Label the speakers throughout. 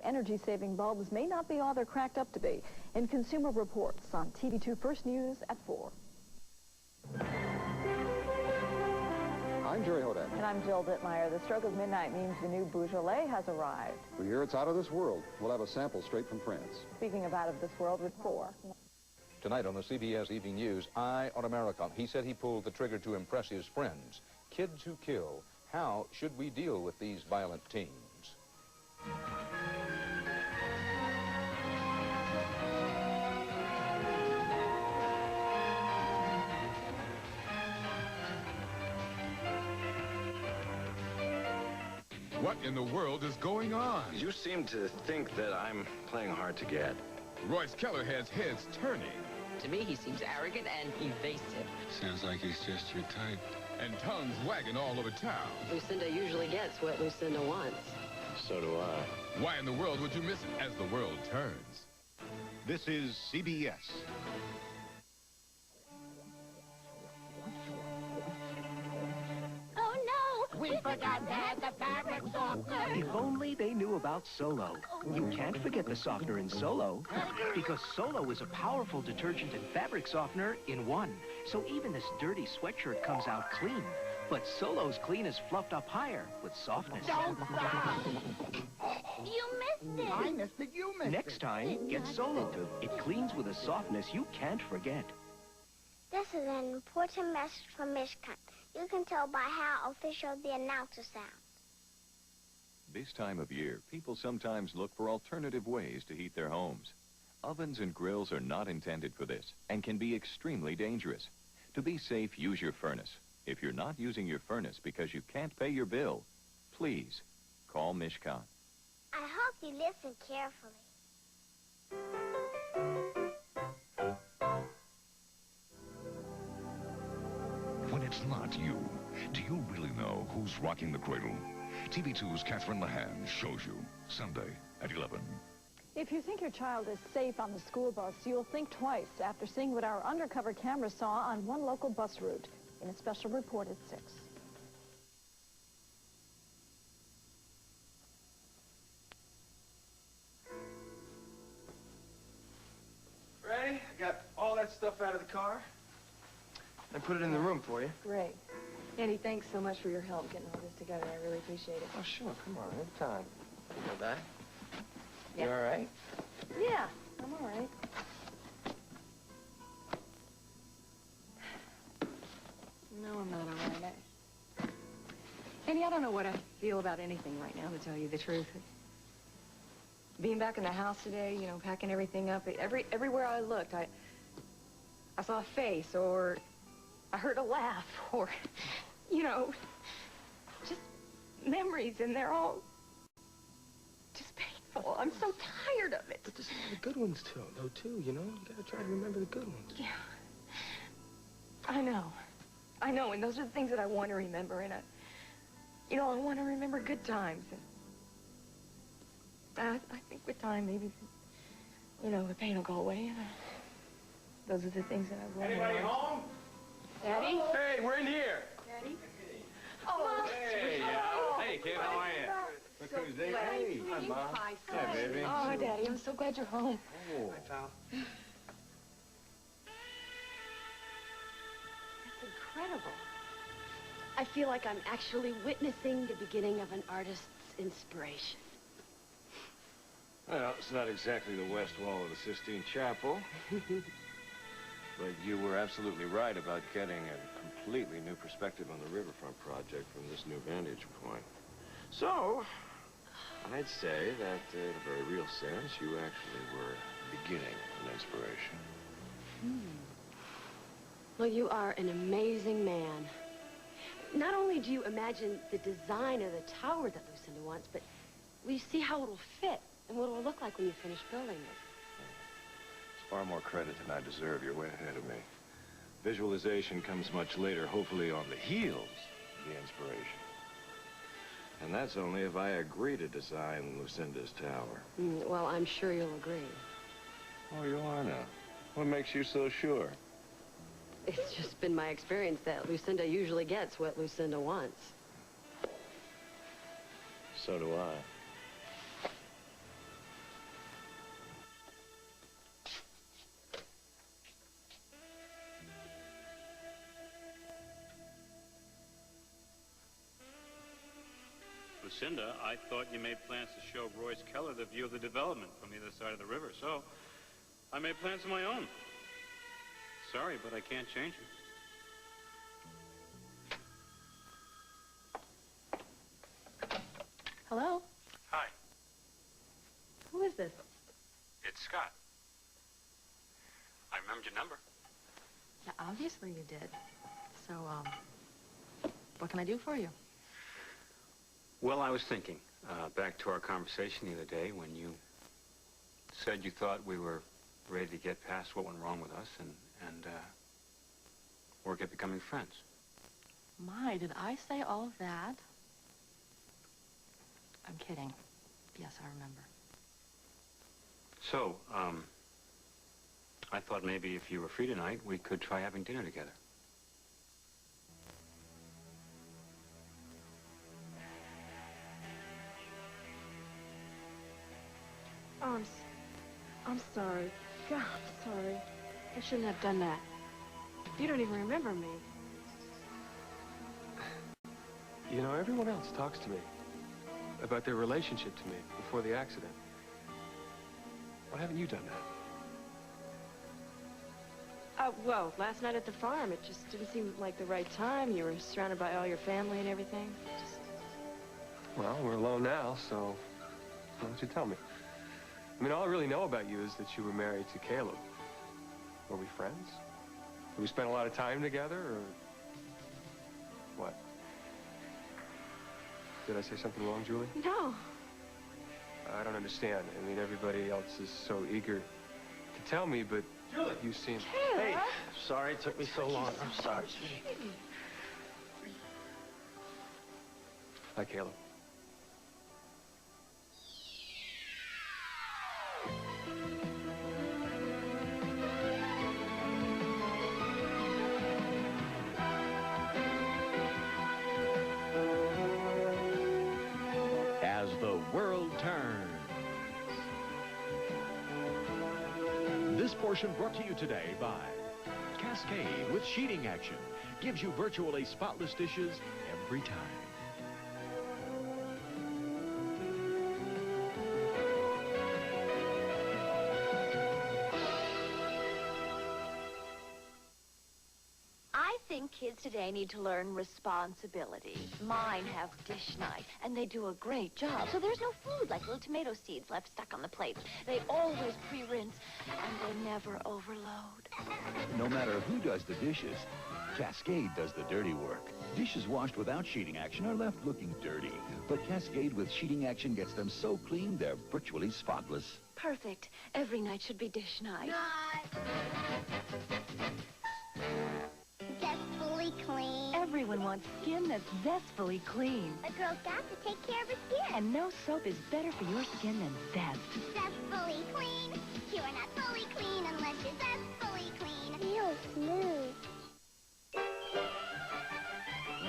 Speaker 1: Energy-saving bulbs may not be all they're cracked up to be. In Consumer Reports on TV2 First News at 4.
Speaker 2: I'm Jerry Hodak.
Speaker 1: And I'm Jill Dittmeyer. The stroke of midnight means the new Beaujolais has arrived.
Speaker 2: We hear it's out of this world. We'll have a sample straight from France.
Speaker 1: Speaking of out of this world with 4.
Speaker 3: Tonight on the CBS Evening News, Eye on America. He said he pulled the trigger to impress his friends. Kids who kill. How should we deal with these violent teens?
Speaker 4: What in the world is going on?
Speaker 5: You seem to think that I'm playing hard to get.
Speaker 4: Royce Keller has heads turning.
Speaker 6: To me, he seems arrogant and evasive.
Speaker 7: Sounds like he's just your type.
Speaker 4: And tongues wagging all over town.
Speaker 8: Lucinda usually gets what Lucinda wants.
Speaker 5: So do I.
Speaker 4: Why in the world would you miss it as the world turns?
Speaker 9: This is CBS.
Speaker 10: We forgot to add the fabric softener.
Speaker 11: If only they knew about Solo. You can't forget the softener in Solo, because Solo is a powerful detergent and fabric softener in one. So even this dirty sweatshirt comes out clean. But Solo's clean is fluffed up higher with softness.
Speaker 10: Don't stop! You missed it.
Speaker 12: I missed it, you missed it.
Speaker 11: Next time, get Solo. It cleans with a softness you can't forget.
Speaker 13: This is an important message from Mishkan. You can tell by how official the announcer sounds.
Speaker 14: This time of year, people sometimes look for alternative ways to heat their homes. Ovens and grills are not intended for this and can be extremely dangerous. To be safe, use your furnace. If you're not using your furnace because you can't pay your bill, please call Mishkan.
Speaker 13: I hope you listen carefully.
Speaker 15: When it's not you, do you really know who's rocking the cradle? TV2's Catherine Mahan shows you Sunday at 11.
Speaker 1: If you think your child is safe on the school bus, you'll think twice after seeing what our undercover camera saw on one local bus route in a special report at 6.
Speaker 16: Ready? I got all that stuff out of the car. I put it in the room for you.
Speaker 8: Great. Eddie, thanks so much for your help getting all this together. I really appreciate it.
Speaker 16: Oh, sure. Come on. Anytime. You know that?
Speaker 8: Yeah.
Speaker 16: You all right?
Speaker 8: Yeah, I'm all right. No, I'm not all right. Eddie, I don't know what I feel about anything right now, to tell you the truth. Being back in the house today, you know, packing everything up, everywhere I looked, I saw a face, or I heard a laugh, or, you know, just memories, and they're all just painful. I'm so tired of it.
Speaker 16: But there's the good ones, too, you know? You gotta try to remember the good ones.
Speaker 8: Yeah. I know, and those are the things that I want to remember, and I want to remember good times. And I think with time, maybe, you know, the pain will go away, and those are the things that I want.
Speaker 16: Anybody home?
Speaker 8: Daddy?
Speaker 16: Hey, we're in here.
Speaker 8: Daddy? Oh,
Speaker 16: hey, hey, kid, how are you?
Speaker 8: Look who's there. Hey,
Speaker 16: hi, Mom.
Speaker 8: Hi,
Speaker 16: Hey, baby.
Speaker 8: Oh, Daddy, I'm so glad you're home.
Speaker 16: Oh. Hi, pal.
Speaker 8: That's incredible.
Speaker 17: I feel like I'm actually witnessing the beginning of an artist's inspiration.
Speaker 5: Well, it's not exactly the west wall of the Sistine Chapel. But you were absolutely right about getting a completely new perspective on the riverfront project from this new vantage point. So, I'd say that in a very real sense, you actually were beginning an inspiration.
Speaker 17: Well, you are an amazing man. Not only do you imagine the design of the tower that Lucinda wants, but we see how it'll fit and what it will look like when you finish building it.
Speaker 5: It's far more credit than I deserve. You're way ahead of me. Visualization comes much later, hopefully on the heels of the inspiration. And that's only if I agree to design Lucinda's tower.
Speaker 17: Well, I'm sure you'll agree.
Speaker 5: Oh, you are now. What makes you so sure?
Speaker 17: It's just been my experience that Lucinda usually gets what Lucinda wants.
Speaker 5: So do I.
Speaker 12: Lucinda, I thought you made plans to show Royce Keller the view of the development from the other side of the river, so I made plans of my own. Sorry, but I can't change it.
Speaker 17: Hello?
Speaker 12: Hi,
Speaker 17: Who is this?
Speaker 12: it's Scott. I remembered your number.
Speaker 8: Yeah, obviously you did. So, what can I do for you?
Speaker 12: Well, I was thinking, back to our conversation the other day when you said you thought we were ready to get past what went wrong with us and work at becoming friends.
Speaker 8: My, did I say all of that? I'm kidding. Yes, I remember.
Speaker 12: So, I thought maybe if you were free tonight, we could try having dinner together.
Speaker 17: Oh, I'm sorry. God, I'm sorry. I shouldn't have done that. You don't even remember me.
Speaker 16: You know, everyone else talks to me about their relationship to me before the accident. Why haven't you done that?
Speaker 17: Well, last night at the farm, it just didn't seem like the right time. You were surrounded by all your family and everything.
Speaker 16: Well, we're alone now, so why don't you tell me? I mean, all I really know about you is that you were married to Caleb. Were we friends? Did we spend a lot of time together, or what? Did I say something wrong, Julie?
Speaker 17: No.
Speaker 16: I don't understand. I mean, everybody else is so eager to tell me, but Julie, you seem...
Speaker 17: Hey,
Speaker 18: sorry it took me so long. I'm sorry.
Speaker 16: Hi, Caleb.
Speaker 19: As the world turns. This portion brought to you today by Cascade with sheeting action. Gives you virtually spotless dishes every time.
Speaker 10: I think kids today need to learn responsibility. Mine have dish night, and they do a great job. So there's no food like little tomato seeds left stuck on the plate. They always pre-rinse, and they never overload.
Speaker 20: No matter who does the dishes, Cascade does the dirty work. Dishes washed without sheeting action are left looking dirty. But Cascade with sheeting action gets them so clean, they're virtually spotless.
Speaker 10: Perfect. Every night should be dish night.
Speaker 13: Zestfully clean.
Speaker 10: Everyone wants skin that's zestfully clean.
Speaker 13: A girl's got to take care of her skin.
Speaker 10: And no soap is better for your skin than Zest.
Speaker 13: Zestfully clean. You're not fully clean unless you're zestfully clean. Feels smooth.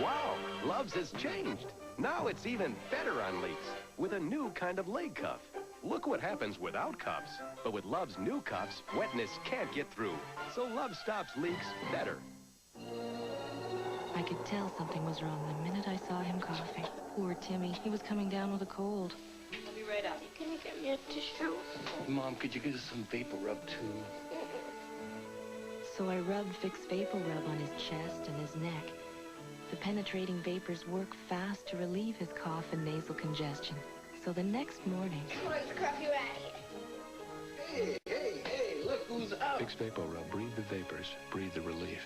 Speaker 21: Wow, Love's has changed. Now it's even better on leaks with a new kind of leg cuff. Look what happens without cuffs. But with Love's new cuffs, wetness can't get through. So Love stops leaks better.
Speaker 8: I could tell something was wrong the minute I saw him coughing. Poor Timmy. He was coming down with a cold.
Speaker 17: I'll be right up. Can you get me a tissue?
Speaker 18: Mom, could you get us some vapor rub, too?
Speaker 8: So I rubbed Vicks Vapor Rub on his chest and his neck. The penetrating vapors work fast to relieve his cough and nasal congestion. So the next morning...
Speaker 13: Where's the coffee right?
Speaker 18: Hey, look who's out.
Speaker 16: Vicks Vapor Rub. Breathe the vapors. Breathe the relief.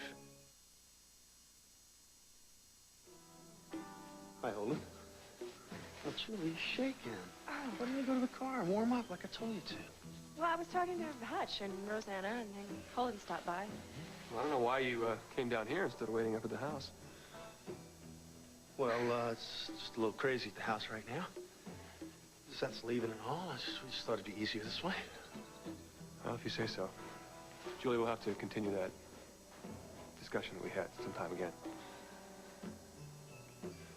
Speaker 18: Hi, Holden. Oh, Julie, shaking. Why didn't you go to the car and warm up like I told you to?
Speaker 17: Well, I was talking to Hutch and Rosanna, and then Holden stopped by.
Speaker 16: Well, I don't know why you came down here instead of waiting up at the house.
Speaker 18: Well, it's just a little crazy at the house right now. Seth's leaving and all. We just thought it'd be easier this way.
Speaker 16: Well, if you say so. Julie, we'll have to continue that discussion that we had sometime again.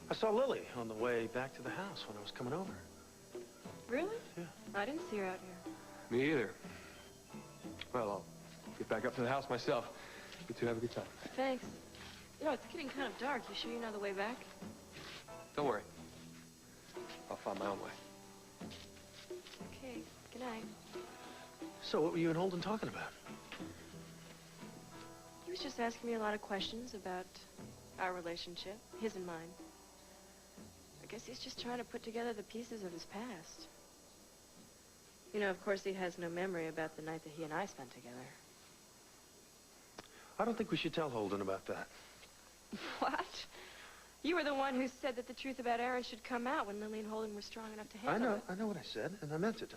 Speaker 18: I saw Lily on the way back to the house when I was coming over.
Speaker 17: Really?
Speaker 18: Yeah.
Speaker 17: I didn't see her out here.
Speaker 16: Me either. Well, I'll get back up to the house myself. You two have a good time.
Speaker 17: Thanks. You know, it's getting kind of dark. You sure you know the way back?
Speaker 16: Don't worry.
Speaker 18: on my own way.
Speaker 8: Okay, good night.
Speaker 18: So what were you and Holden talking about?
Speaker 8: He was just asking me a lot of questions about our relationship, his and mine. I guess he's just trying to put together the pieces of his past. You know, of course, he has no memory about the night that he and I spent together.
Speaker 18: I don't think we should tell Holden about that.
Speaker 8: What? You were the one who said that the truth about Aaron should come out when Lily and Holden were strong enough to handle it.
Speaker 18: I know what I said, and I meant it.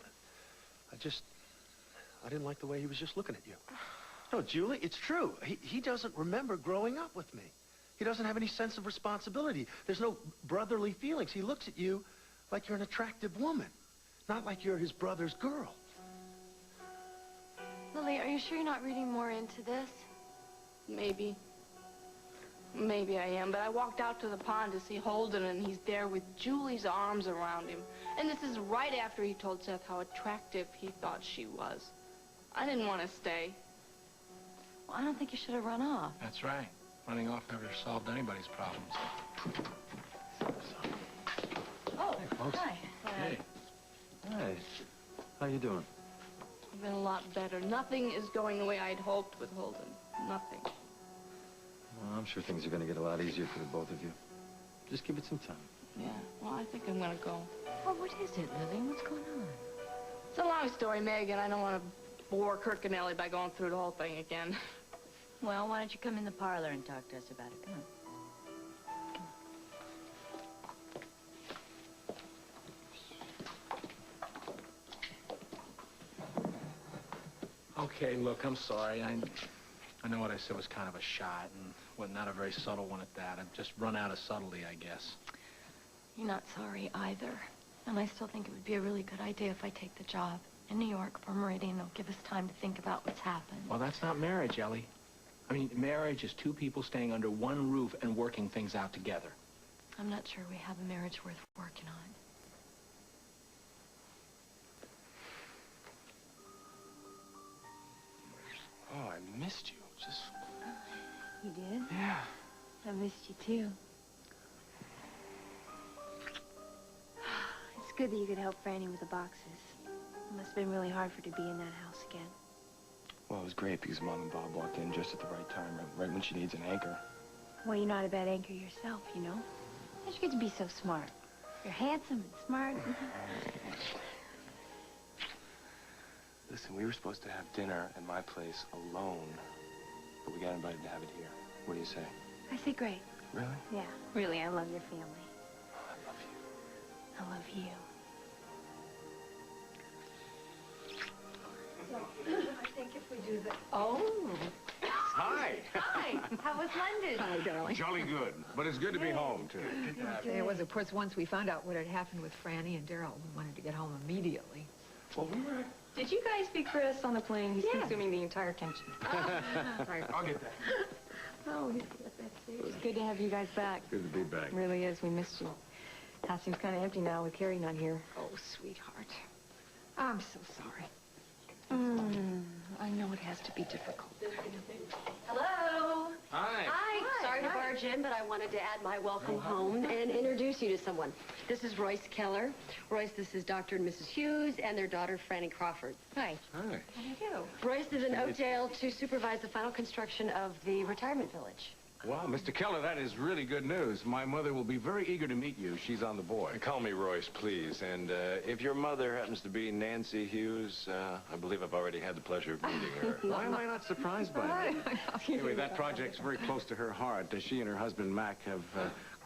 Speaker 18: I didn't like the way he was just looking at you. No, Julie, it's true. He doesn't remember growing up with me. He doesn't have any sense of responsibility. There's no brotherly feelings. He looks at you like you're an attractive woman, not like you're his brother's girl.
Speaker 8: Lily, are you sure you're not reading more into this? Maybe. Maybe I am, but I walked out to the pond to see Holden, and he's there with Julie's arms around him. And this is right after he told Seth how attractive he thought she was. I didn't want to stay.
Speaker 1: Well, I don't think you should have run off.
Speaker 2: That's right. Running off never solved anybody's problems.
Speaker 1: Oh,
Speaker 2: hey, folks.
Speaker 1: Hi.
Speaker 2: Hey.
Speaker 22: Hi. How you doing?
Speaker 8: I've been a lot better. Nothing is going the way I'd hoped with Holden. Nothing.
Speaker 22: Well, I'm sure things are going to get a lot easier for the both of you. Just give it some time.
Speaker 8: Yeah, well, I think I'm going to go.
Speaker 1: Well, what is it, Lily? What's going on?
Speaker 8: It's a long story, Meg, and I don't want to bore Kirk and Ellie by going through the whole thing again.
Speaker 1: Well, why don't you come in the parlor and talk to us about it? Come on.
Speaker 2: Okay, look, I'm sorry. I know what I said was kind of a shot, and well, not a very subtle one at that. I've just run out of subtlety, I guess.
Speaker 1: You're not sorry either. And I still think it would be a really good idea if I take the job in New York for Meridian. It'll give us time to think about what's happened.
Speaker 2: Well, that's not marriage, Ellie. I mean, marriage is two people staying under one roof and working things out together.
Speaker 1: I'm not sure we have a marriage worth working on.
Speaker 16: Oh, I missed you. Just...
Speaker 1: You did?
Speaker 16: Yeah.
Speaker 1: I missed you, too. It's good that you could help Franny with the boxes. It must have been really hard for her to be in that house again.
Speaker 16: Well, it was great because Mom and Bob walked in just at the right time, right when she needs an anchor.
Speaker 1: Well, you're not a bad anchor yourself, you know. How'd you get to be so smart? You're handsome and smart.
Speaker 16: Listen, we were supposed to have dinner at my place alone, but we got invited to have it here. What do you say?
Speaker 1: I say great.
Speaker 16: Really?
Speaker 1: Yeah, really, I love your family.
Speaker 16: Oh, I love you.
Speaker 1: I love you.
Speaker 17: So, I think if we do the...
Speaker 5: Oh. Hi.
Speaker 17: Hi. How was London?
Speaker 23: Hi, darling.
Speaker 5: Jolly good. But it's good to be home, too.
Speaker 23: It was, of course, once we found out what had happened with Franny and Daryl, we wanted to get home immediately.
Speaker 5: Well, we were...
Speaker 8: Did you guys speak Chris on the plane? He's consuming the entire attention.
Speaker 5: I'll get that.
Speaker 8: Oh, he's got that too. It's good to have you guys back.
Speaker 5: Good to be back.
Speaker 8: It really is. We missed you. House seems kind of empty now with Carrie not here. Oh, sweetheart.
Speaker 23: I'm so sorry.
Speaker 8: I know it has to be difficult.
Speaker 17: Hello.
Speaker 5: Hi.
Speaker 17: Hi. Sorry to barge in, but I wanted to add my welcome home and introduce you to someone. This is Royce Keller. Royce, this is Dr. and Mrs. Hughes and their daughter, Franny Crawford. Hi.
Speaker 5: Hi.
Speaker 17: How do you do? Royce is in Oakdale to supervise the final construction of the retirement village.
Speaker 5: Well, Mr. Keller, that is really good news. My mother will be very eager to meet you. She's on the board. Call me Royce, please. And if your mother happens to be Nancy Hughes, I believe I've already had the pleasure of meeting her. Why am I not surprised by that? Anyway, that project's very close to her heart. She and her husband, Mac, have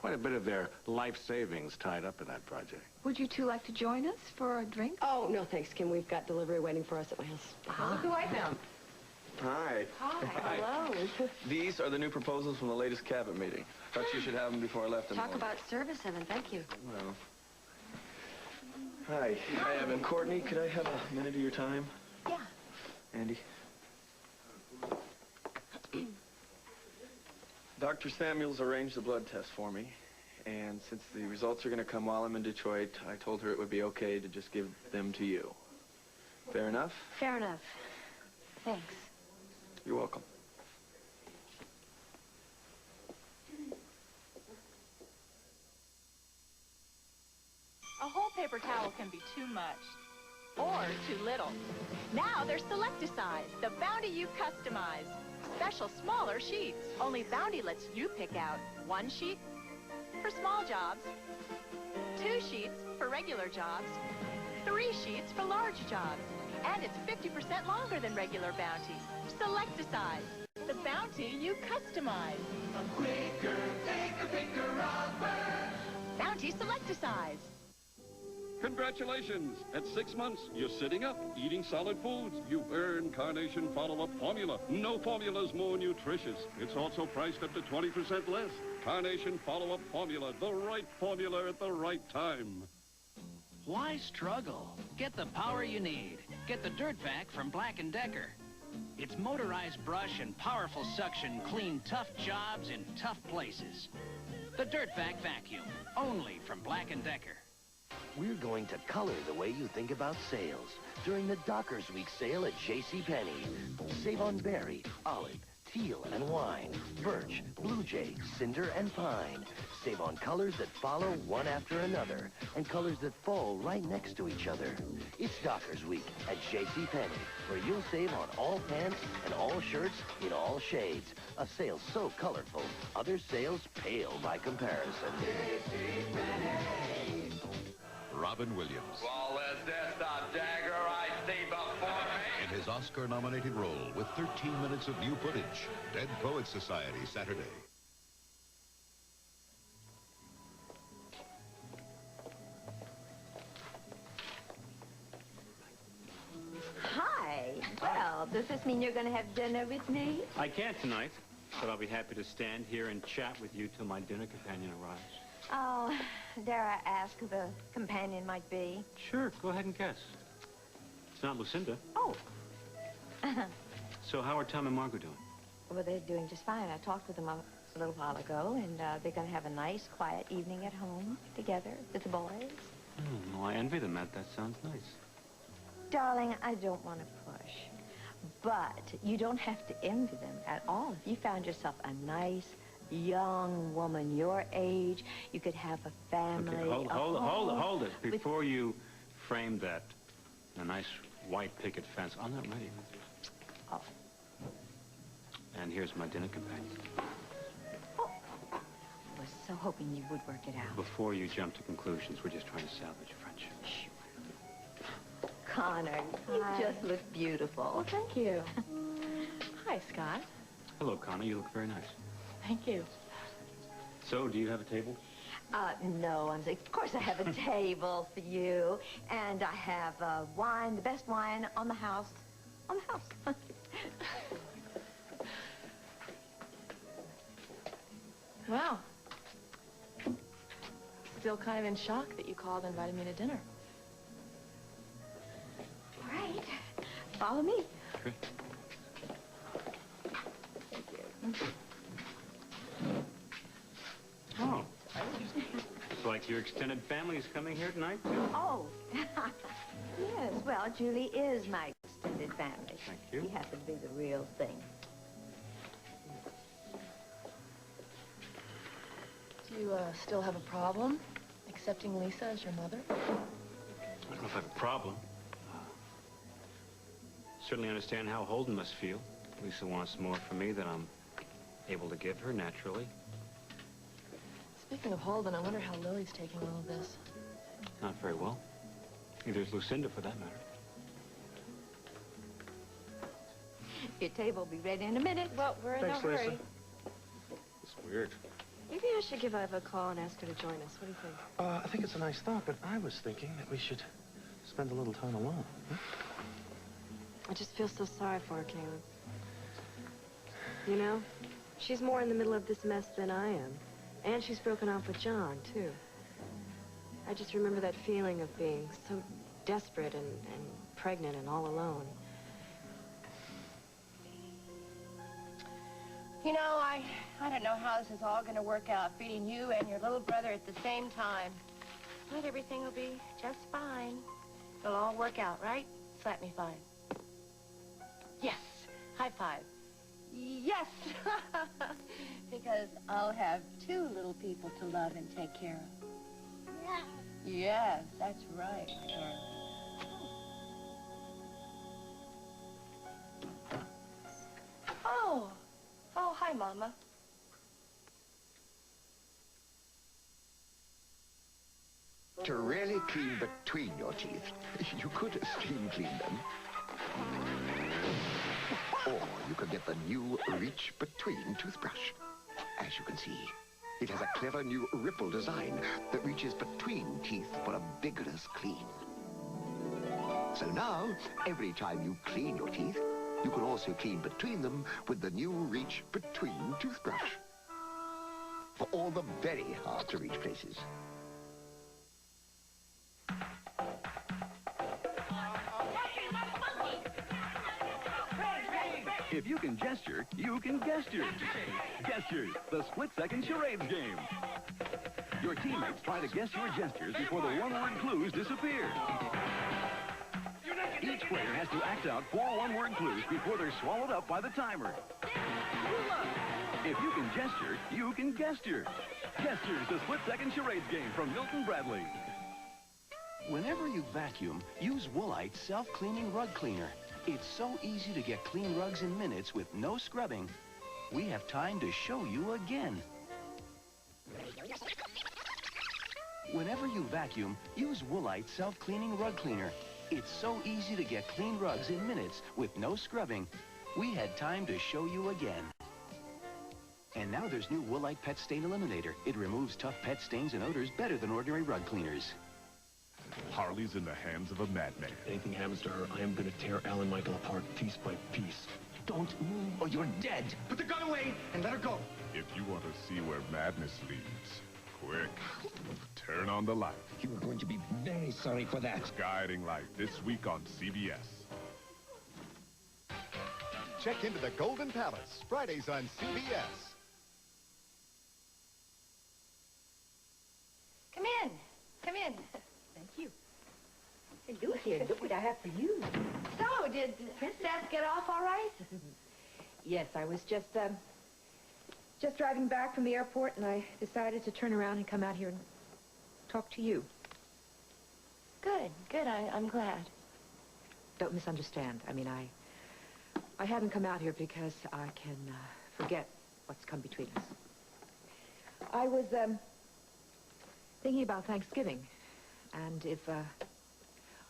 Speaker 5: quite a bit of their life savings tied up in that project.
Speaker 23: Would you two like to join us for a drink?
Speaker 17: Oh, no thanks, Kim. We've got delivery waiting for us at my house.
Speaker 8: Look who I found.
Speaker 18: Hi.
Speaker 17: Hi. Hello.
Speaker 18: These are the new proposals from the latest cabinet meeting. Thought you should have them before I left.
Speaker 17: Talk about service, Evan. Thank you.
Speaker 18: Well. Hi. Hi, Evan. Courtney, could I have a minute of your time?
Speaker 23: Yeah.
Speaker 18: Andy. Dr. Samuels arranged the blood test for me, and since the results are going to come while I'm in Detroit, I told her it would be okay to just give them to you. Fair enough?
Speaker 1: Fair enough. Thanks.
Speaker 18: You're welcome.
Speaker 8: A whole
Speaker 3: paper towel can be too much or too little. Now there's Selecticize, the Bounty you customize. Special smaller sheets. Only Bounty lets you pick out 1 sheet for small jobs, 2 sheets for regular jobs, 3 sheets for large jobs. And it's 50% longer than regular Bounty. Selecticize, the Bounty you customize. A quicker, thicker, bigger rubber. Bounty Selecticize.
Speaker 6: Congratulations! At 6 months, you're sitting up, eating solid foods. You've earned Carnation Follow-Up Formula. No formula's more nutritious. It's also priced up to 20% less. Carnation Follow-Up Formula, the right formula at the right time.
Speaker 7: Why struggle? Get the power you need. Get the Dirt Vac from Black & Decker. Its motorized brush and powerful suction clean tough jobs in tough places. The Dirt Vac Vacuum, only from Black & Decker.
Speaker 24: We're going to color the way you think about sales during the Dockers Week sale at JCPenney. Save on berry, olive, teal and wine, birch, blue jay, cinder and pine. Save on colors that follow one after another and colors that fall right next to each other. It's Dockers Week at JCPenney, where you'll save on all pants and all shirts in all shades. A sale so colorful, other sales pale by comparison.
Speaker 15: Robin Williams.
Speaker 25: Flawless desktop dagger I see before me.
Speaker 15: In his Oscar-nominated role with 13 minutes of new footage. Dead Poets Society, Saturday.
Speaker 26: Hi. Well, does this mean you're going to have dinner with me?
Speaker 12: I can't tonight, but I'll be happy to stand here and chat with you till my dinner companion arrives.
Speaker 26: Oh, dare I ask who the companion might be?
Speaker 12: Sure, go ahead and guess. It's not Lucinda.
Speaker 26: Oh.
Speaker 12: So how are Tom and Margot doing?
Speaker 26: Well, they're doing just fine. I talked with them a little while ago, and they're going to have a nice, quiet evening at home together with the boys.
Speaker 12: Well, I envy them, Matt. That sounds nice.
Speaker 26: Darling, I don't want to push, but you don't have to envy them at all. If you found yourself a nice, young woman your age, you could have a family.
Speaker 12: Okay, hold it. Before you frame that in a nice white picket fence, I'm not ready.
Speaker 26: Oh.
Speaker 12: And here's my dinner companion.
Speaker 26: Oh. I was so hoping you would work it out.
Speaker 12: Before you jump to conclusions, we're just trying to salvage a friendship.
Speaker 26: Shh. Connor, you just look beautiful.
Speaker 8: Well, thank you. Hi, Scott.
Speaker 12: Hello, Connor. You look very nice.
Speaker 8: Thank you.
Speaker 12: So, do you have a table?
Speaker 26: No, of course I have a table for you, and I have wine, the best wine on the house. On the house.
Speaker 8: Wow. Still kind of in shock that you called and invited me to dinner.
Speaker 26: All right. Follow me.
Speaker 12: Great.
Speaker 26: Thank you.
Speaker 12: Oh. It's like your extended family is coming here tonight, too?
Speaker 26: Oh. Yes, well, Julie is my extended family.
Speaker 12: Thank you.
Speaker 26: You happen to be the real thing.
Speaker 8: Do you still have a problem accepting Lisa as your mother?
Speaker 12: I don't know if I have a problem. Certainly understand how Holden must feel. Lisa wants more from me than I'm able to give her, naturally.
Speaker 8: Speaking of Holden, I wonder how Lily's taking all of this.
Speaker 12: Not very well. Neither is Lucinda, for that matter.
Speaker 26: Your table will be ready in a minute.
Speaker 8: Well, we're in no hurry.
Speaker 16: Lisa. It's weird.
Speaker 17: Maybe I should give Eva a call and ask her to join us. What do you think?
Speaker 18: I think it's a nice thought, but I was thinking that we should spend a little time alone. Huh?
Speaker 17: I just feel so sorry for her, Caleb. You know, she's more in the middle of this mess than I am. And she's broken off with John, too. I just remember that feeling of being so desperate and pregnant and all alone.
Speaker 27: You know, I don't know how this is all going to work out, feeding you and your little brother at the same time. But everything will be just fine. It'll all work out, right? Slap me 5. Yes. High 5. Yes. Because I'll have 2 little people to love and take care of. Yes, that's right, Charlie. Oh. Oh, hi, Mama.
Speaker 4: To really clean between your teeth, you could steam clean them. Or you could get the new Reach Between toothbrush. As you can see, it has a clever new ripple design that reaches between teeth for a vigorous clean. So now, every time you clean your teeth, you can also clean between them with the new Reach Between toothbrush. For all the very hard-to-reach places.
Speaker 9: If you can gesture, you can gesture. Gestures, the split-second charades game. Your teammates try to guess your gestures before the one-word clues disappear. Each player has to act out 4 one-word clues before they're swallowed up by the timer. If you can gesture, you can gesture. Gestures, the split-second charades game from Milton Bradley.
Speaker 10: Whenever you vacuum, use Woolite self-cleaning rug cleaner. It's so easy to get clean rugs in minutes with no scrubbing. We have time to show you again. Whenever you vacuum, use Woolite self-cleaning rug cleaner. It's so easy to get clean rugs in minutes with no scrubbing. We had time to show you again. And now there's new Woolite Pet Stain Eliminator. It removes tough pet stains and odors better than ordinary rug cleaners.
Speaker 11: Harley's in the hands of a madman.
Speaker 14: If anything happens to her, I am going to tear Alan Michael apart piece by piece.
Speaker 11: Don't move or you're dead.
Speaker 14: Put the gun away and let her go.
Speaker 11: If you want to see where madness leads, quick, turn on the light.
Speaker 21: You are going to be very sorry for that.
Speaker 11: Guiding Light, this week on CBS.
Speaker 19: Check into the Golden Palace, Fridays on CBS.
Speaker 27: Come in. Come in.
Speaker 26: Thank you. Hey, Lucy, look what I have for you.
Speaker 27: So, did Princess get off all right?
Speaker 23: Yes, I was just driving back from the airport, and I decided to turn around and come out here and talk to you.
Speaker 27: Good, good. I'm glad.
Speaker 23: Don't misunderstand. I mean, I haven't come out here because I can forget what's come between us. I was thinking about Thanksgiving, and if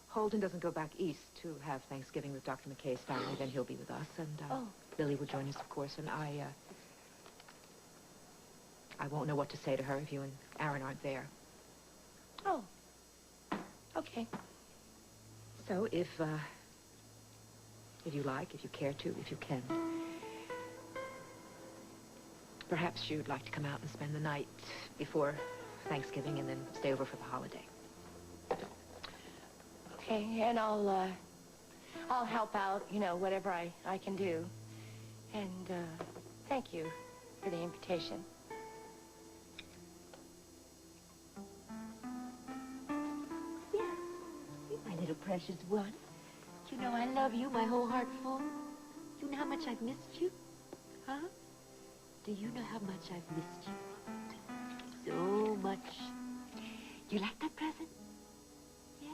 Speaker 23: Holden doesn't go back east to have Thanksgiving with Dr. McKay's family, then he'll be with us, and Lily will join us, of course, and I won't know what to say to her if you and Aaron aren't there.
Speaker 27: Oh, okay.
Speaker 23: So if you like, if you care to, if you can, perhaps you'd like to come out and spend the night before Thanksgiving and then stay over for the holiday.
Speaker 27: Okay, and I'll help out, you know, whatever I can do. And thank you for the invitation.
Speaker 26: My little precious one. You know I love you, my whole heart full. You know how much I've missed you? Huh? Do you know how much I've missed you? So much. You like that present? Yeah.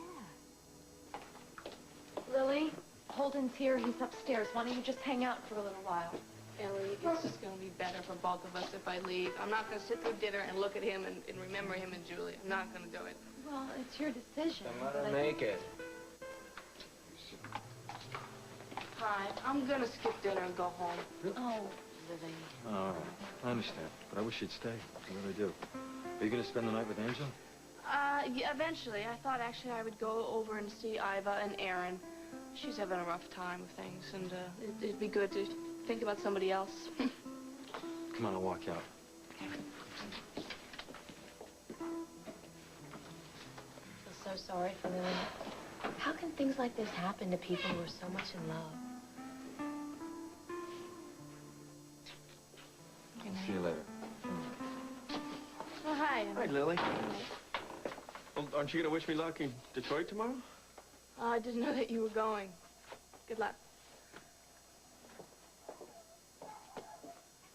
Speaker 27: Lily, Holden's here. He's upstairs. Why don't you just hang out for a little while?
Speaker 20: Ellie, it's just going to be better for both of us if I leave. I'm not going to sit through dinner and look at him and remember him and Julie. I'm not going to do it.
Speaker 27: Well, it's your decision.
Speaker 2: Then let her make it.
Speaker 20: Hi, I'm going to skip dinner and go home.
Speaker 27: Oh, Lily.
Speaker 22: All right, I understand, but I wish you'd stay. I really do. Are you going to spend the night with Angel?
Speaker 20: Yeah, eventually. I thought actually I would go over and see Iva and Aaron. She's having a rough time with things, and it'd be good to think about somebody else.
Speaker 22: Come on, I'll walk out.
Speaker 27: I feel so sorry for Lily. How can things like this happen to people who are so much in love?
Speaker 22: See you later.
Speaker 27: Oh, hi.
Speaker 20: Hi, Lily. Well, aren't you going to wish me luck in Detroit tomorrow? I didn't know that you were going. Good luck.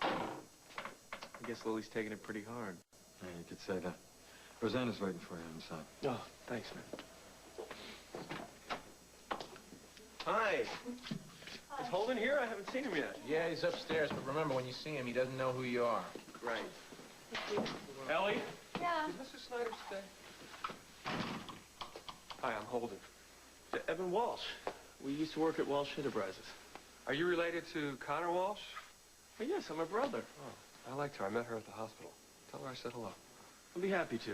Speaker 22: I guess Lily's taking it pretty hard. Yeah, you could say that. Rosanna's waiting for you inside.
Speaker 16: Oh, thanks, man. Hi. Is Holden here? I haven't seen him yet.
Speaker 2: Yeah, he's upstairs, but remember, when you see him, he doesn't know who you are.
Speaker 16: Right. Ellie?
Speaker 27: Yeah.
Speaker 16: Did Mr. Snyder stay? Hi, I'm Holden. Evan Walsh. We used to work at Walsh Enterprises. Are you related to Connor Walsh? Oh, yes, I'm a brother. Oh, I liked her. I met her at the hospital. Tell her I said hello. I'll be happy to.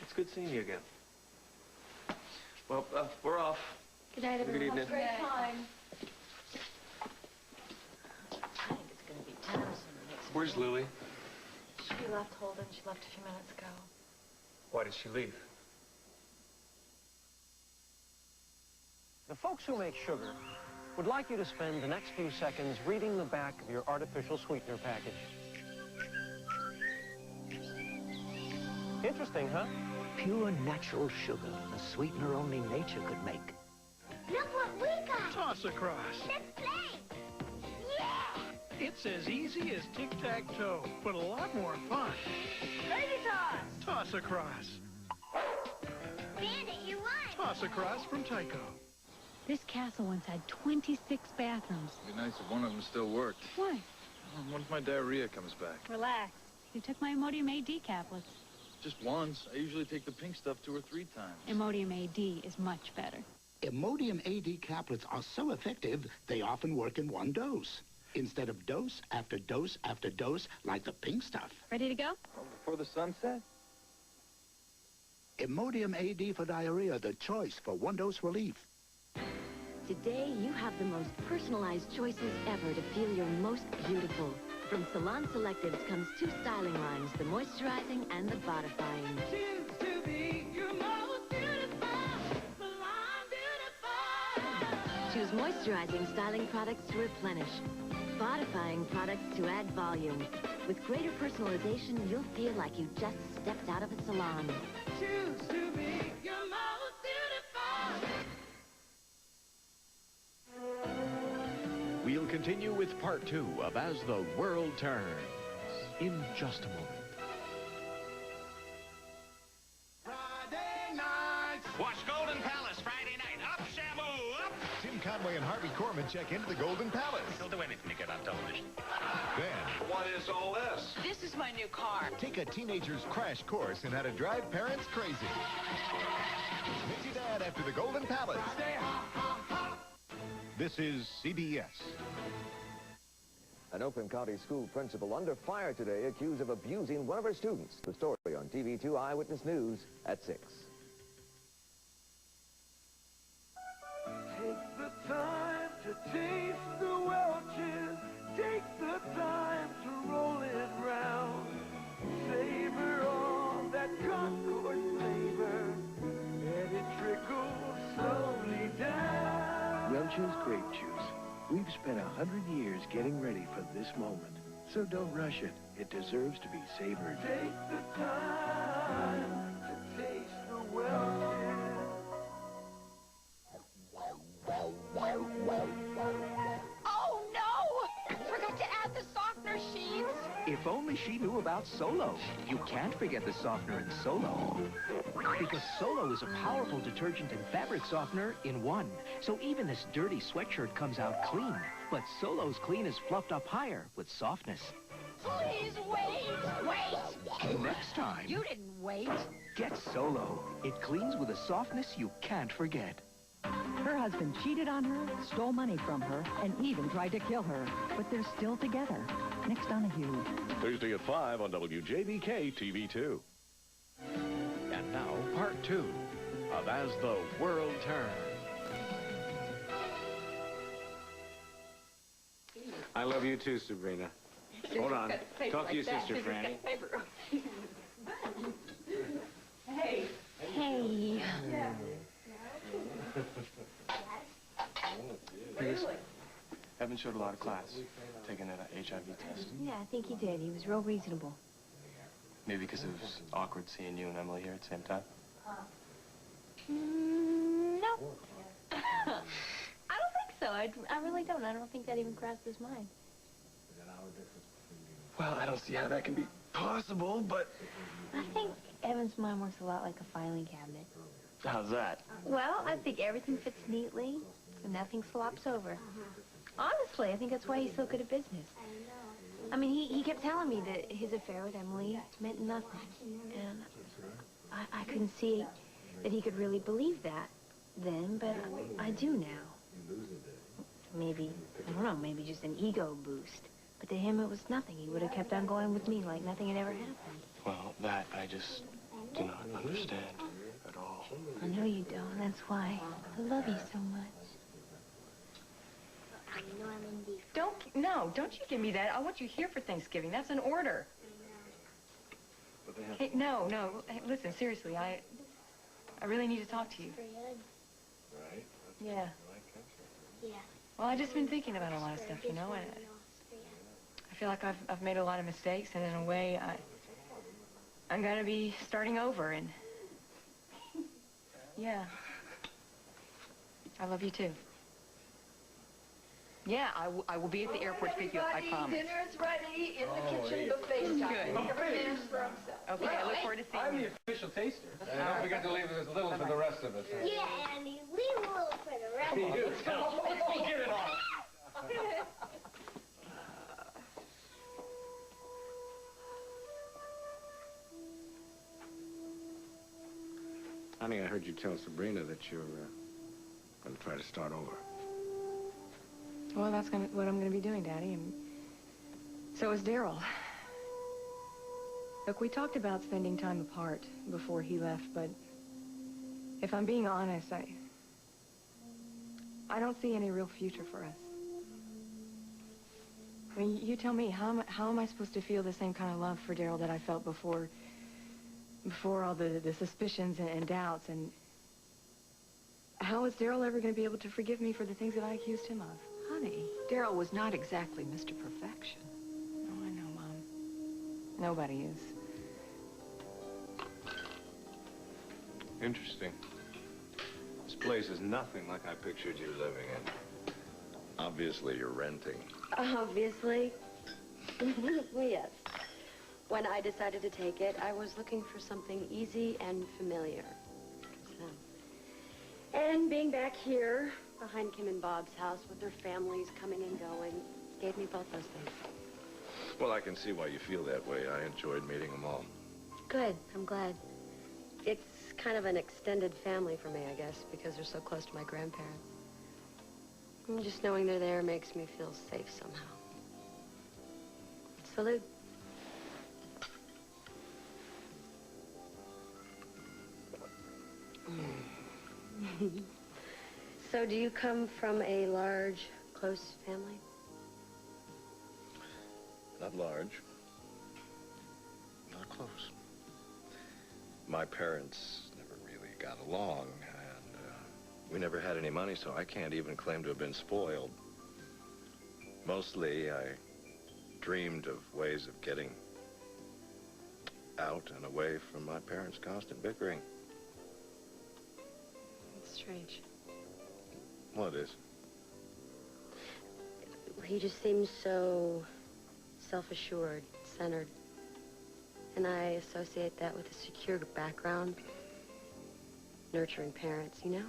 Speaker 16: It's good seeing you again. Well, we're off.
Speaker 27: Good night,
Speaker 16: Have a
Speaker 27: everyone.
Speaker 16: good
Speaker 27: Have a great
Speaker 16: evening.
Speaker 27: time.
Speaker 8: I think it's going to be tiresome the next
Speaker 16: Where's Lily?
Speaker 27: She left Holden. She left a few minutes ago.
Speaker 16: Why did she leave?
Speaker 1: The folks who make sugar would like you to spend the next few seconds reading the back of your artificial sweetener package. Interesting, huh?
Speaker 3: Pure natural sugar, a sweetener only nature could make.
Speaker 5: Look what we got!
Speaker 6: Toss across.
Speaker 5: Let's play! Yeah!
Speaker 6: It's as easy as tic-tac-toe, but a lot more fun.
Speaker 5: Lady toss!
Speaker 6: Toss across.
Speaker 5: Bandit, you won!
Speaker 6: Toss across from Tyco.
Speaker 7: This castle once had 26 bathrooms.
Speaker 22: It'd be nice if one of them still worked.
Speaker 7: Why?
Speaker 22: What if my diarrhea comes back?
Speaker 7: Relax. You took my Imodium AD caplets.
Speaker 22: Just once. I usually take the pink stuff 2 or 3 times.
Speaker 7: Imodium AD is much better.
Speaker 13: Imodium AD caplets are so effective, they often work in one dose, instead of dose after dose after dose, like the pink stuff.
Speaker 7: Ready to go?
Speaker 22: Before the sun sets?
Speaker 13: Imodium AD for diarrhea, the choice for one-dose relief.
Speaker 17: Today, you have the most personalized choices ever to feel your most beautiful. From Salon Selectives comes 2 styling lines, the moisturizing and the bodifying.
Speaker 5: Choose to be your most beautiful, Salon Beautiful.
Speaker 17: Choose moisturizing styling products to replenish, bodifying products to add volume. With greater personalization, you'll feel like you just stepped out of a salon.
Speaker 5: Choose to be your most beautiful.
Speaker 24: We'll continue with part 2 of As the World Turns in just a moment.
Speaker 19: Friday nights.
Speaker 25: Watch Golden Palace Friday night. Up, Shamu, up!
Speaker 19: Tim Conway and Harvey Korman check into the Golden Palace.
Speaker 25: They'll do anything to get on television.
Speaker 19: Then,
Speaker 25: What is all this?
Speaker 27: This is my new car.
Speaker 19: take a teenager's crash course in how to drive parents crazy. Meet your dad after the Golden Palace. This is CBS.
Speaker 28: An Oakland County school principal under fire today, accused of abusing one of her students. The story on TV2 Eyewitness News at 6.
Speaker 5: Take the time to taste the Welch's. Take the time to roll it round. Savor all that Concord flavor. Let it trickle slowly down.
Speaker 14: Welch's grape juice. We've spent 100 years getting ready for this moment. So don't rush it. It deserves to be savored.
Speaker 5: Take the time to taste the Welch's.
Speaker 27: Oh, no! Forgot to add the softener sheets.
Speaker 29: If only she knew about Solo. You can't forget the softener in Solo. Because Solo is a powerful detergent and fabric softener in one. So even this dirty sweatshirt comes out clean. But Solo's clean is fluffed up higher with softness.
Speaker 27: Please wait! Wait!
Speaker 29: Next time,
Speaker 27: You didn't wait.
Speaker 29: get Solo. It cleans with a softness you can't forget.
Speaker 30: Her husband cheated on her, stole money from her, and even tried to kill her. But they're still together. Next on The Hugh.
Speaker 24: Thursday at 5 on WJBK TV2. And now, part 2 of As the World Turns.
Speaker 12: I love you too, Sabrina. Hold on. Talk to your sister, Franny.
Speaker 27: Hey.
Speaker 23: Hey.
Speaker 16: Please. Evan showed a lot of class, taking an HIV test.
Speaker 26: Yeah, I think he did. He was real reasonable.
Speaker 16: Maybe because it was awkward seeing you and Emily here at the same time.
Speaker 26: No. I don't think so. I really don't. I don't think that even crossed his mind.
Speaker 16: Well, I don't see how that can be
Speaker 14: possible, but...
Speaker 26: I think Evan's mind works a lot like a filing cabinet.
Speaker 14: How's that?
Speaker 26: Well, I think everything fits neatly and nothing slops over. Honestly, I think that's why he's so good at business. I mean, he kept telling me that his affair with Emily meant nothing. And I couldn't see that he could really believe that then, but I do now. Maybe, I don't know, maybe just an ego boost. But to him, it was nothing. He would have kept on going with me like nothing had ever happened.
Speaker 14: Well, that I just do not understand at all.
Speaker 26: I know you don't. That's why I love you so much.
Speaker 23: Don't you give me that. I want you here for Thanksgiving. That's an order. Hey, no. Hey, listen, seriously, I really need to talk to you.
Speaker 14: Right?
Speaker 23: Yeah.
Speaker 27: Yeah.
Speaker 23: Well, I've just been thinking about a lot of stuff, you know, and I feel like I've made a lot of mistakes, and in a way, I'm gonna be starting over, and yeah. I love you too. Yeah, I will be at the airport to pick you up, I promise.
Speaker 27: Dinner's ready in the kitchen buffet style.
Speaker 23: Good.
Speaker 27: Every man for himself.
Speaker 23: Okay, I look forward to seeing you.
Speaker 16: I'm the official taster.
Speaker 2: Don't forget to leave as little for the rest of us.
Speaker 27: Yeah, Andy, leave a little for the rest of us.
Speaker 16: Let's go get it on.
Speaker 2: Honey, I heard you tell Sabrina that you're going to try to start over.
Speaker 23: Well, that's what I'm going to be doing, Daddy, and so is Daryl. Look, we talked about spending time apart before he left, but if I'm being honest, I don't see any real future for us. I mean, you tell me, how am I supposed to feel the same kind of love for Daryl that I felt before all the suspicions and doubts, and how is Daryl ever going to be able to forgive me for the things that I accused him of? Honey, Daryl was not exactly Mr. Perfection. Oh, I know, Mom. Nobody is.
Speaker 2: Interesting. This place is nothing like I pictured you living in. Obviously, you're renting.
Speaker 17: Obviously. Well, yes. When I decided to take it, I was looking for something easy and familiar. And being back here, behind Kim and Bob's house, with their families coming and going, gave me both those things.
Speaker 2: Well, I can see why you feel that way. I enjoyed meeting them all.
Speaker 17: Good. I'm glad. It's kind of an extended family for me, I guess, because they're so close to my grandparents. And just knowing they're there makes me feel safe somehow. Salute. So, do you come from a large, close family?
Speaker 2: Not large. Not close. My parents never really got along, and we never had any money, so I can't even claim to have been spoiled. Mostly, I dreamed of ways of getting out and away from my parents' constant bickering.
Speaker 17: It's strange.
Speaker 2: Well, it is.
Speaker 17: He just seems so self-assured, centered. And I associate that with a secure background, nurturing parents, you know?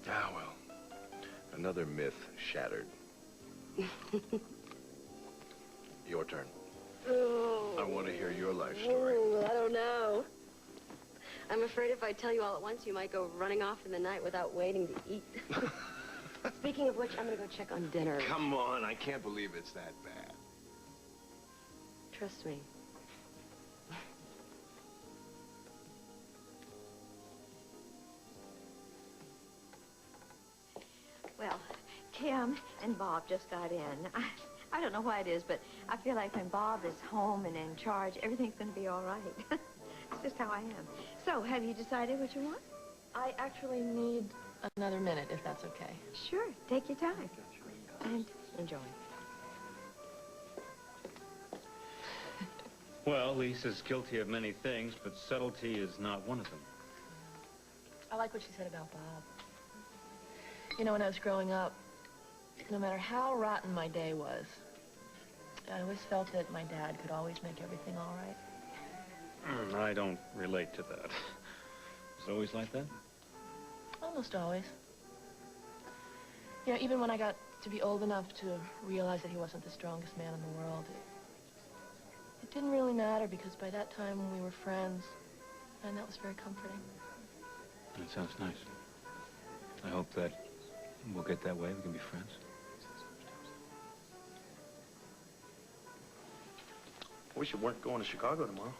Speaker 2: Ah, well, another myth shattered. Your turn.
Speaker 17: Oh.
Speaker 2: I want to hear your life story.
Speaker 17: Ooh, I don't know. I'm afraid if I tell you all at once, you might go running off in the night without waiting to eat. Speaking of which, I'm going to go check on dinner.
Speaker 2: Come on, I can't believe it's that bad.
Speaker 17: Trust me.
Speaker 26: Well, Kim and Bob just got in. I don't know why it is, but I feel like when Bob is home and in charge, everything's going to be all right. It's just how I am. So, have you decided what you want?
Speaker 23: I actually need another minute, if that's okay.
Speaker 26: Sure. Take your time. And enjoy.
Speaker 12: Well, Lisa's guilty of many things, but subtlety is not one of them.
Speaker 23: I like what you said about Bob. You know, when I was growing up, no matter how rotten my day was,
Speaker 27: I always felt that my dad could always make everything all right.
Speaker 12: I don't relate to that. It's always like that?
Speaker 27: Almost always. You know, even when I got to be old enough to realize that he wasn't the strongest man in the world, it didn't really matter because by that time we were friends, and that was very comforting.
Speaker 12: That sounds nice. I hope that we'll get that way. We can be friends.
Speaker 1: I wish you weren't going to Chicago tomorrow.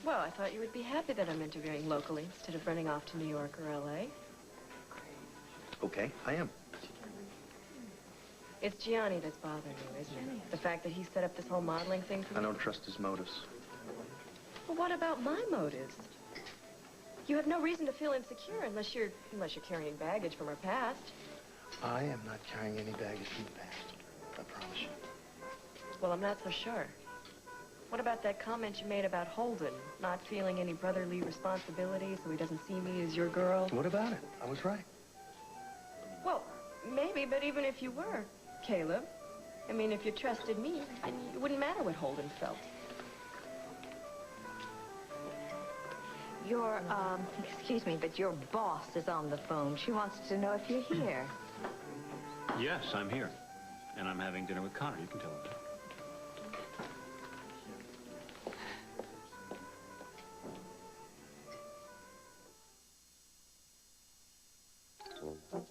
Speaker 17: Well, I thought you would be happy that I'm interviewing locally instead of running off to New York or L.A.
Speaker 1: Okay, I am.
Speaker 17: It's Gianni that's bothering you, isn't it? The fact that he set up this whole modeling thing for
Speaker 1: I
Speaker 17: me?
Speaker 1: don't trust his motives.
Speaker 17: Well, what about my motives? You have no reason to feel insecure unless you're carrying baggage from our past.
Speaker 1: I am not carrying any baggage from the past. I promise you.
Speaker 17: Well, I'm not so sure. What about that comment you made about Holden, not feeling any brotherly responsibility so he doesn't see me as your girl?
Speaker 1: What about it? I was right.
Speaker 17: Well, maybe, but even if you were, Caleb, I mean, if you trusted me, then it wouldn't matter what Holden felt.
Speaker 26: Your, excuse me, but your boss is on the phone. She wants to know if you're here.
Speaker 12: Yes, I'm here. And I'm having dinner with Connor. You can tell him that.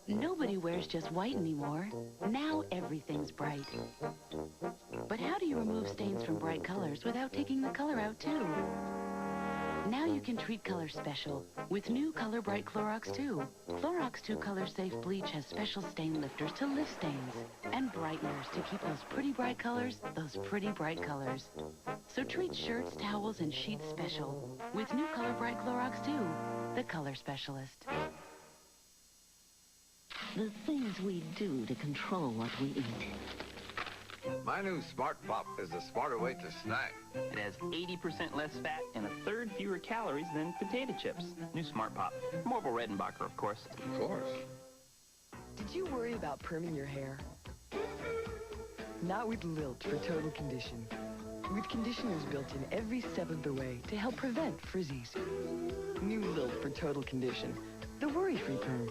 Speaker 4: Nobody wears just white anymore. Now everything's bright. But how do you remove stains from bright colors without taking the color out too? Now you can treat color special with new Color Bright Clorox 2. Clorox 2 Color Safe Bleach has special stain lifters to lift stains and brighteners to keep those pretty bright colors, those pretty bright colors. So treat shirts, towels, and sheets special with new Color Bright Clorox 2, the color specialist. The things we do to control what we eat.
Speaker 25: My new Smart Pop is a smarter way to snack.
Speaker 8: It has 80% less fat and a third fewer calories than potato chips. New Smart Pop. From Orville Redenbacher, of course.
Speaker 25: Of course.
Speaker 9: Did you worry about perming your hair? Not with Lilt for total condition. With conditioners built in every step of the way to help prevent frizzies. New Lilt for total condition. The worry-free perm.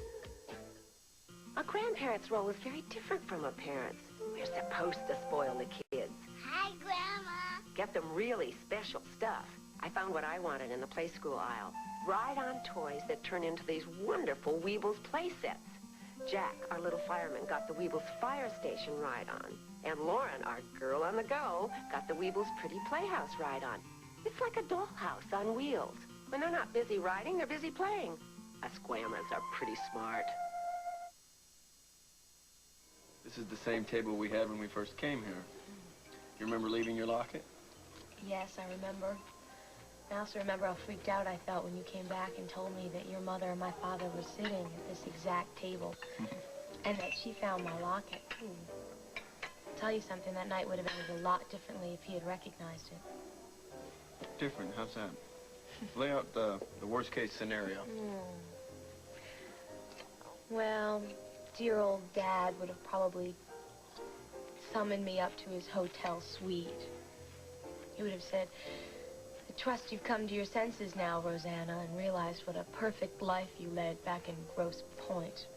Speaker 17: A grandparent's role is very different from a parent's. We're supposed to spoil the kids.
Speaker 10: Hi, Grandma.
Speaker 17: Get them really special stuff. I found what I wanted in the play school aisle. Ride-on toys that turn into these wonderful Weebles play sets. Jack, our little fireman, got the Weebles Fire Station ride-on. And Lauren, our girl on the go, got the Weebles Pretty Playhouse ride-on. It's like a dollhouse on wheels. When they're not busy riding, they're busy playing. Us Guamas are pretty smart.
Speaker 16: This is the same table we had when we first came here. You remember leaving your locket?
Speaker 27: Yes, I remember. I also remember how freaked out I felt when you came back and told me that your mother and my father were sitting at this exact table and that she found my locket. I'll tell you something, that night would have ended a lot differently if he had recognized it.
Speaker 16: Different? How's that? Lay out the worst case scenario.
Speaker 27: Well, dear old Dad would have probably summoned me up to his hotel suite. He would have said, "I trust you've come to your senses now, Rosanna, and realized what a perfect life you led back in Grosse Pointe."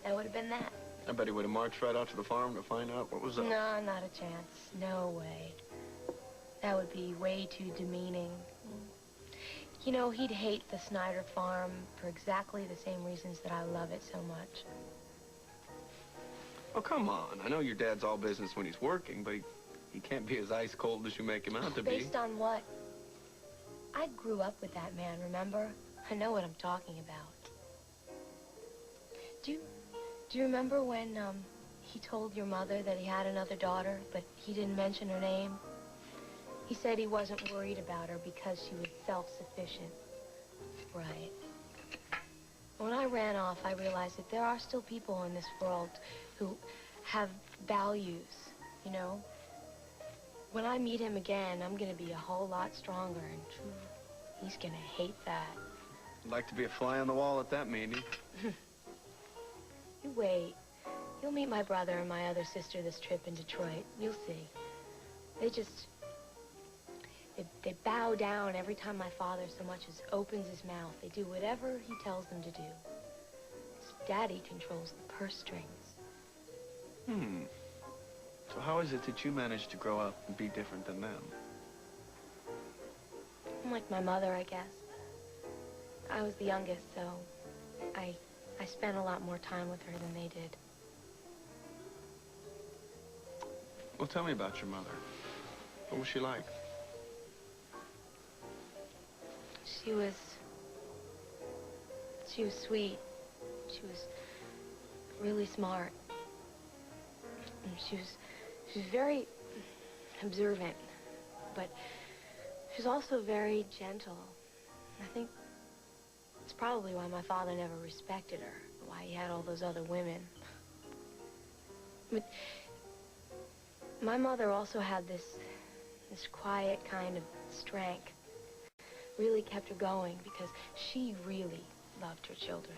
Speaker 27: That would have been that.
Speaker 16: I bet he would have marched right out to the farm to find out what was up.
Speaker 27: No, not a chance. No way. That would be way too demeaning. You know, he'd hate the Snyder farm for exactly the same reasons that I love it so much.
Speaker 16: Oh, come on. I know your dad's all business when he's working, but he can't be as ice cold as you make him out to be.
Speaker 27: Based on what? I grew up with that man, remember? I know what I'm talking about. Do you remember when he told your mother that he had another daughter, but he didn't mention her name? He said he wasn't worried about her because she was self-sufficient. Right. When I ran off, I realized that there are still people in this world who have values, you know? When I meet him again, I'm gonna be a whole lot stronger, and he's gonna hate that.
Speaker 16: I'd like to be a fly on the wall at that meeting.
Speaker 27: You wait.
Speaker 17: You'll meet my brother and my other sister this trip in Detroit. You'll see. They just... They bow down every time my father so much as opens his mouth. They do whatever he tells them to do. Daddy controls the purse strings.
Speaker 3: So how is it that you managed to grow up and be different than them?
Speaker 17: I'm like my mother, I guess. I was the youngest, so I spent a lot more time with her than they did.
Speaker 3: Well, tell me about your mother. What was she like?
Speaker 17: She was sweet. She was really smart. And she was very observant, but she was also very gentle. I think it's probably why my father never respected her, why he had all those other women. But my mother also had this quiet kind of strength. Really kept her going because she really loved her children.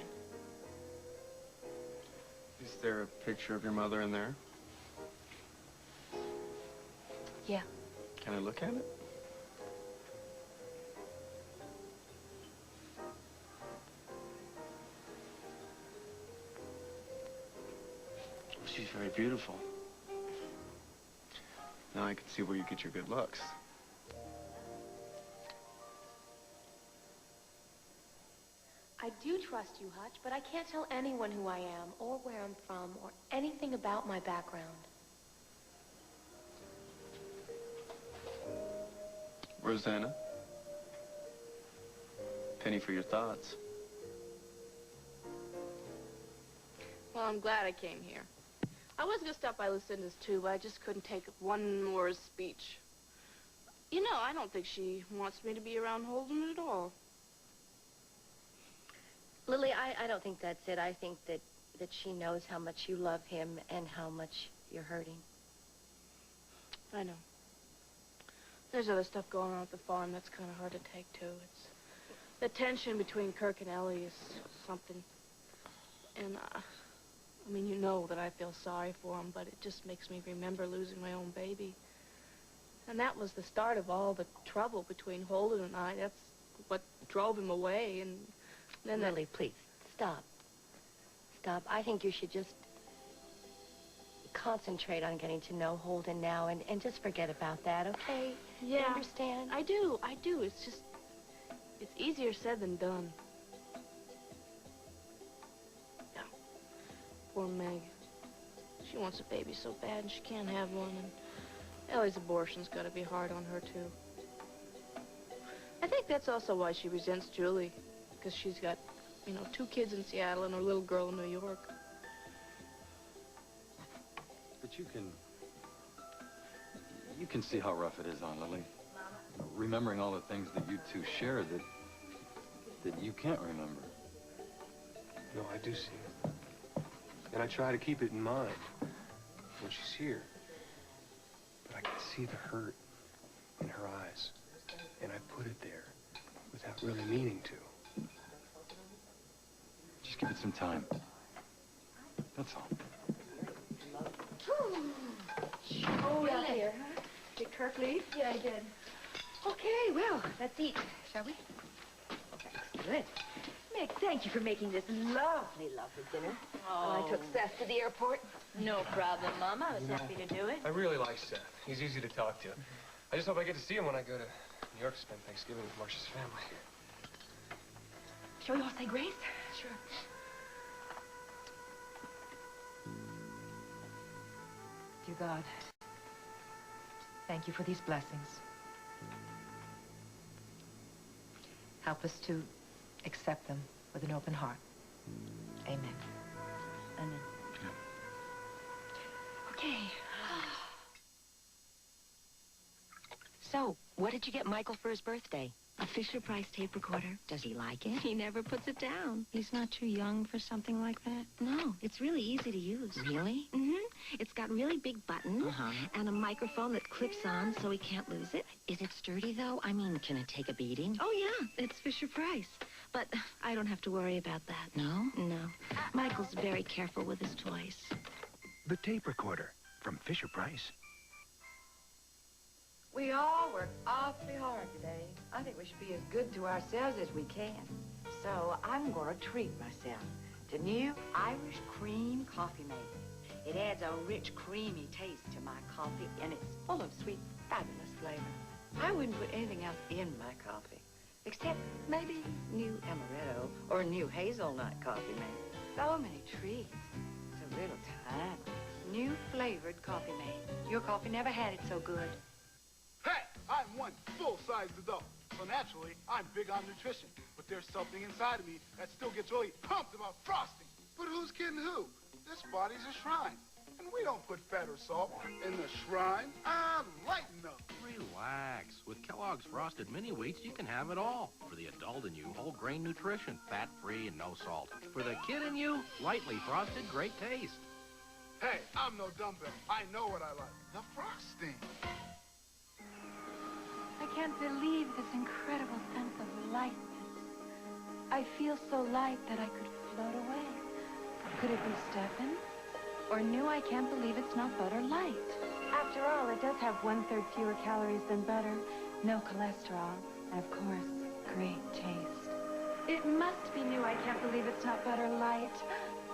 Speaker 3: Is there a picture of your mother in there?
Speaker 17: Yeah.
Speaker 3: Can I look at it? She's very beautiful. Now I can see where you get your good looks.
Speaker 17: I do trust you, Hutch, but I can't tell anyone who I am, or where I'm from, or anything about my background.
Speaker 3: Rosanna? Penny for your thoughts.
Speaker 6: Well, I'm glad I came here. I was going to stop by Lucinda's, too, but I just couldn't take one more speech. You know, I don't think she wants me to be around Holden at all.
Speaker 27: Lily, I don't think that's it. I think that she knows how much you love him and how much you're hurting.
Speaker 6: I know. There's other stuff going on at the farm that's kind of hard to take, too. It's the tension between Kirk and Ellie is something. And, I mean, you know that I feel sorry for him, but it just makes me remember losing my own baby. And that was the start of all the trouble between Holden and I. That's what drove him away, and then...
Speaker 27: Lily, please, stop. Stop. I think you should just concentrate on getting to know Holden now and just forget about that, okay?
Speaker 6: Yeah.
Speaker 27: You understand?
Speaker 6: I do. It's just... it's easier said than done. Yeah. Poor Meg. She wants a baby so bad and she can't have one, and Ellie's abortion's got to be hard on her, too. I think that's also why she resents Julie, because she's got, you know, 2 kids in Seattle and a little girl in New York.
Speaker 7: But you can see how rough it is on Lily. Remembering all the things that you two share that you can't remember.
Speaker 16: No, I do see it. And I try to keep it in mind when she's here. But I can see the hurt in her eyes. And I put it there without really meaning to.
Speaker 7: Just give it some time. That's all.
Speaker 23: Oh, yeah, here. Did Kirk leave?
Speaker 27: Yeah, I did.
Speaker 23: Okay, well, let's eat, shall we? That's good. Meg, thank you for making this lovely, lovely dinner.
Speaker 27: Oh.
Speaker 23: I took Seth to the airport.
Speaker 27: No problem, Mom. I was happy to do it.
Speaker 16: I really like Seth. He's easy to talk to. I just hope I get to see him when I go to New York to spend Thanksgiving with Marcia's family.
Speaker 23: Shall we all say grace?
Speaker 27: Sure.
Speaker 23: Dear God, thank you for these blessings. Help us to accept them with an open heart. Amen.
Speaker 27: Amen.
Speaker 23: Okay.
Speaker 11: So, what did you get Michael for his birthday? A Fisher-Price tape recorder. Does he like it? He never puts it down. He's not too young for something like that? No, it's really easy to use. Really? Mm-hmm. It's got really big buttons and a microphone that clips on so he can't lose it. Is it sturdy, though? I mean, can it take a beating? Oh, yeah. It's Fisher-Price. But I don't have to worry about that. No? No. Michael's very careful with his toys.
Speaker 14: the tape recorder from Fisher-Price.
Speaker 23: We all work awfully hard today. I think we should be as good to ourselves as we can. So I'm going to treat myself to new Irish cream coffee maker. It adds a rich, creamy taste to my coffee, and it's full of sweet, fabulous flavor. I wouldn't put anything else in my coffee, except maybe new amaretto or new hazelnut coffee made. So many treats. So little time. New flavored coffee made. Your coffee never had it so good.
Speaker 5: Hey, I'm one full-sized adult, so naturally, I'm big on nutrition. But there's something inside of me that still gets really pumped about frosting. But who's kidding who? This body's a shrine, and we don't put fat or salt in the shrine. Lighten up.
Speaker 13: Relax. With Kellogg's Frosted Mini Wheats, you can have it all. For the adult in you, whole grain nutrition, fat-free and no salt. For the kid in you, lightly frosted, great taste.
Speaker 5: Hey, I'm no dumbbell. I know what I like. The frosting.
Speaker 15: I can't believe this incredible sense of lightness. I feel so light that I could float away. Could it be Stefan? Or new I can't believe it's not butter light. After all, it does have 1/3 fewer calories than butter, no cholesterol, and of course, great taste. It must be new I can't believe it's not butter light.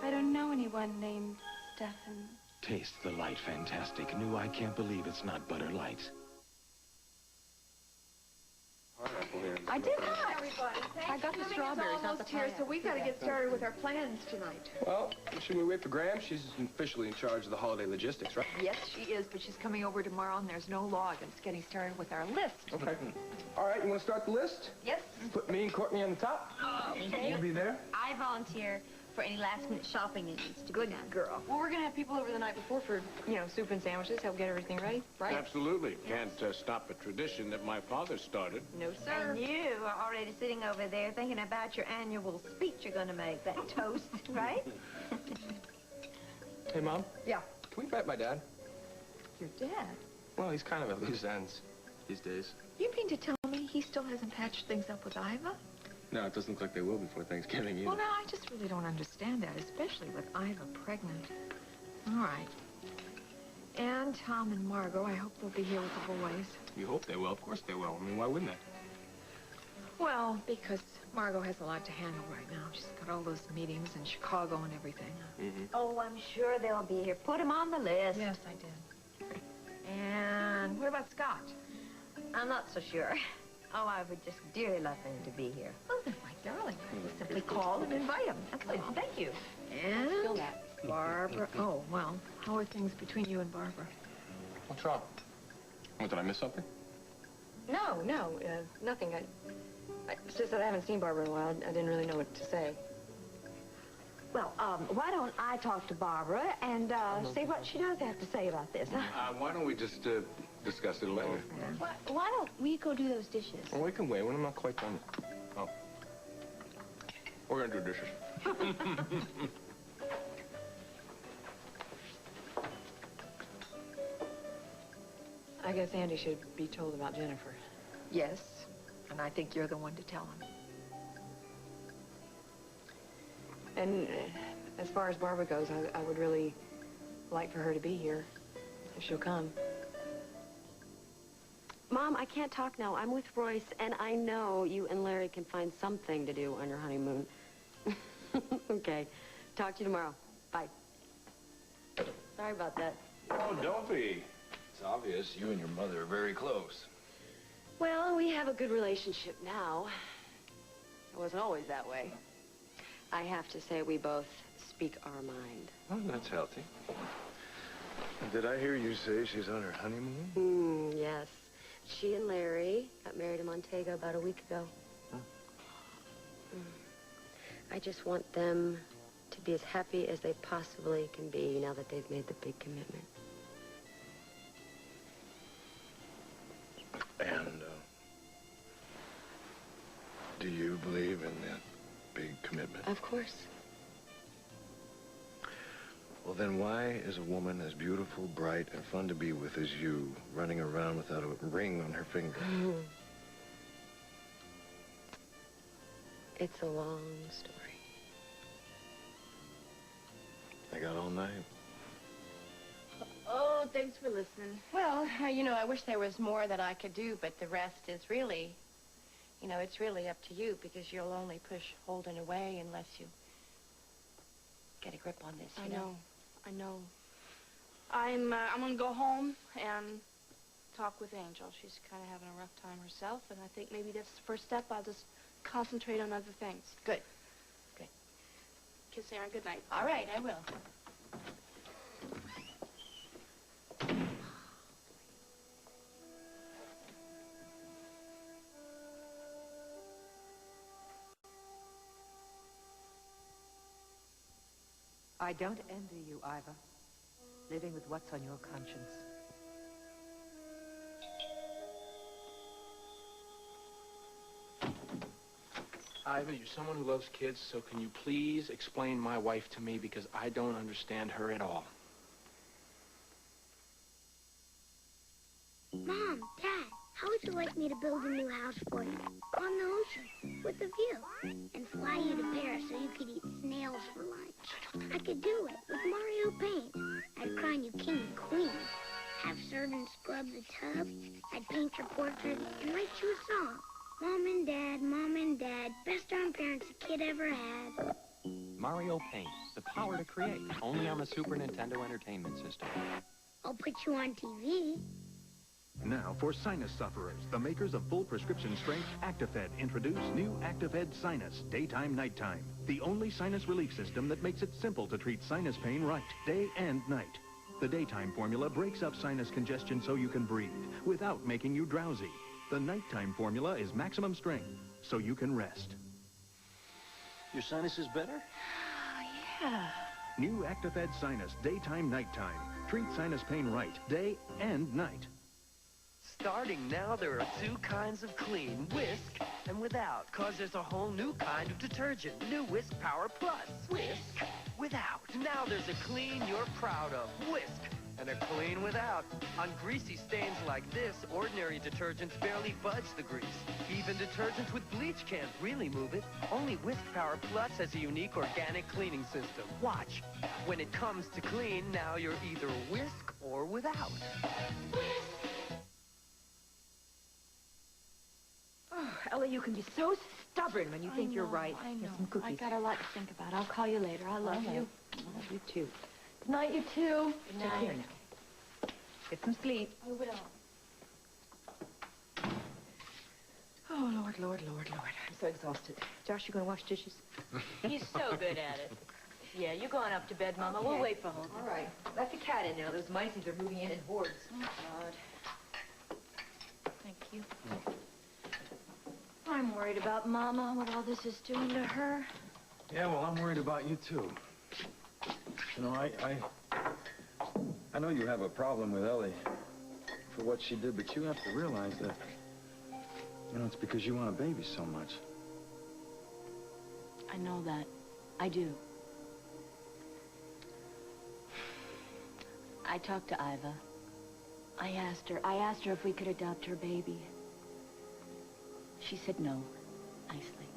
Speaker 15: I don't know anyone named Stefan.
Speaker 24: Taste the light fantastic. New I can't believe it's not butter light.
Speaker 23: I did not. I got the strawberries, not the
Speaker 18: here, so we've got to get started with our plans tonight.
Speaker 16: Well, should we wait for Graham? She's officially in charge of the holiday logistics, right?
Speaker 23: Yes, she is, but she's coming over tomorrow, and there's no law against getting started with our list.
Speaker 16: Okay. All right, you want to start the list?
Speaker 23: Yes.
Speaker 16: Put me and Courtney on the top.
Speaker 23: Okay.
Speaker 16: You'll be there?
Speaker 11: I volunteer for any last-minute shopping that needs to be done.
Speaker 23: Girl. Well, we're going to have people over the night before for, soup and sandwiches, help get everything ready, right?
Speaker 19: Absolutely. Can't stop a tradition that my father started.
Speaker 23: No, sir.
Speaker 11: And you are already sitting over there thinking about your annual speech you're going to make, that toast, right?
Speaker 16: Hey, Mom?
Speaker 23: Yeah.
Speaker 16: Can we invite my dad?
Speaker 23: Your dad?
Speaker 16: Well, he's kind of at loose ends these days.
Speaker 23: You mean to tell me he still hasn't patched things up with Iva?
Speaker 16: No, it doesn't look like they will before Thanksgiving either.
Speaker 23: Well, no, I just really don't understand that, especially with Iva pregnant. All right. And Tom and Margot, I hope they'll be here with the boys.
Speaker 16: You hope they will. Of course they will. I mean, why wouldn't they?
Speaker 23: Well, because Margot has a lot to handle right now. She's got all those meetings in Chicago and everything.
Speaker 11: Oh, I'm sure they'll be here. Put them on the list.
Speaker 23: Yes, I did. And what about Scott?
Speaker 11: I'm not so sure. Oh, I would just dearly love for him to be here.
Speaker 23: Oh, then, my darling, I will simply call and invite him. That's all. Thank you. And Barbara. Oh, well, how are things between you and Barbara?
Speaker 16: What's wrong? What, did I miss something?
Speaker 17: No, nothing. It's just that I haven't seen Barbara in a while. I didn't really know what to say.
Speaker 11: Well, why don't I talk to Barbara and see what she does have to say about this, huh?
Speaker 19: Why don't we just discuss it later?
Speaker 11: Why don't we go do those dishes?
Speaker 16: Well, we can wait when I'm not quite done. Oh. We're gonna do dishes.
Speaker 17: I guess Andy should be told about Jennifer.
Speaker 23: Yes, and I think you're the one to tell him.
Speaker 17: And as far as Barbara goes, I would really like for her to be here, if she'll come.
Speaker 6: Mom, I can't talk now. I'm with Royce, and I know you and Larry can find something to do on your honeymoon. Okay. Talk to you tomorrow. Bye. Sorry about that.
Speaker 2: Oh, don't be. It's obvious you and your mother are very close.
Speaker 6: Well, we have a good relationship now. It wasn't always that way. I have to say we both speak our mind.
Speaker 2: Oh, that's healthy. Did I hear you say she's on her honeymoon?
Speaker 6: Yes. She and Larry got married in Montego about a week ago. I just want them to be as happy as they possibly can be now that they've made the big commitment.
Speaker 2: And, do you believe in that big commitment?
Speaker 6: Of course.
Speaker 2: Well, then why is a woman as beautiful, bright, and fun to be with as you running around without a ring on her finger?
Speaker 6: It's a long story.
Speaker 2: I got all night.
Speaker 6: thanks for listening.
Speaker 27: Well, you know, I wish there was more that I could do, but the rest is really, you know, it's really up to you because you'll only push Holden away unless you get a grip on this, you know?
Speaker 6: I know. I'm gonna go home and talk with Angel. She's kind of having a rough time herself, and I think maybe that's the first step. I'll just concentrate on other things.
Speaker 27: Good. Good.
Speaker 6: Kiss Aaron, good night.
Speaker 27: All right, I will.
Speaker 23: I don't envy you, Iva, living with what's on your conscience.
Speaker 3: Iva, you're someone who loves kids, so can you please explain my wife to me because I don't understand her at all.
Speaker 10: Mom, Dad, how would you like me to build a new house for you? On the ocean, with a view. And fly you to Paris so you could eat snails for lunch. I could do it with Mario paint. I'd crown you king and queen. Have servants scrub the tub. I'd paint your portrait and write you a song. Mom and Dad, best darn parents a kid ever had.
Speaker 1: Mario Paint, the power to create, only on the Super Nintendo Entertainment System.
Speaker 10: I'll put you on TV.
Speaker 4: Now, for sinus sufferers, the makers of full prescription strength Atwt introduce new Atwt Sinus, daytime, nighttime. The only sinus relief system that makes it simple to treat sinus pain right, day and night. The daytime formula breaks up sinus congestion so you can breathe, without making you drowsy. The nighttime formula is maximum strength, so you can rest.
Speaker 12: Your sinus is better?
Speaker 27: Oh, yeah.
Speaker 4: New Atwt Sinus, daytime, nighttime. Treat sinus pain right, day and night.
Speaker 20: Starting now, there are two kinds of clean, whisk and without, cause there's a whole new kind of detergent, new Whisk Power Plus. Whisk without. Now there's a clean you're proud of, whisk, and a clean without. On greasy stains like this, ordinary detergents barely budge the grease. Even detergents with bleach can't really move it. Only Whisk Power Plus has a unique organic cleaning system. Watch. When it comes to clean, now you're either whisk or without.
Speaker 23: Oh, Ellie, you can be so stubborn when you think you're right.
Speaker 6: I know.
Speaker 23: Here's some cookies.
Speaker 6: I got a lot to think about. I'll call you later. I love you.
Speaker 23: I love you, too.
Speaker 6: Good night, you too.
Speaker 23: Good night. Here now. Get some sleep.
Speaker 6: I will.
Speaker 23: Oh, Lord, Lord, Lord, Lord. I'm so exhausted. Josh, you gonna wash dishes?
Speaker 11: He's so good at it. Yeah, you going up to bed, Mama. We'll wait for Holden.
Speaker 23: All right. Let the cat in now. Those mice are moving in hordes.
Speaker 6: Oh, God. Thank you. I'm worried about Mama, what all this is doing to her.
Speaker 16: Yeah, well, I'm worried about you, too. You know, I know you have a problem with Ellie for what she did, but you have to realize that, you know, it's because you want a baby so much.
Speaker 6: I know that. I do. I talked to Iva. I asked her if we could adopt her baby. She said no, nicely.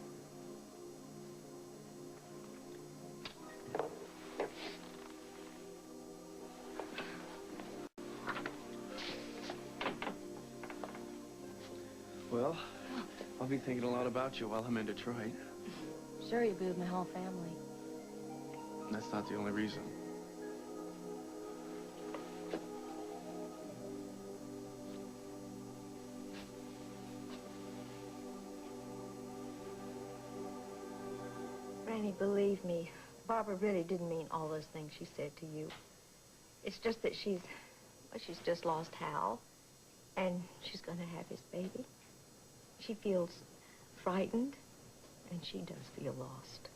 Speaker 3: Well, I'll be thinking a lot about you while I'm in Detroit.
Speaker 6: Sure, you be with my whole family.
Speaker 3: That's not the only reason.
Speaker 11: Granny, believe me, Barbara really didn't mean all those things she said to you. It's just that she's just lost Hal, and she's going to have his baby. She feels frightened, and she does feel lost.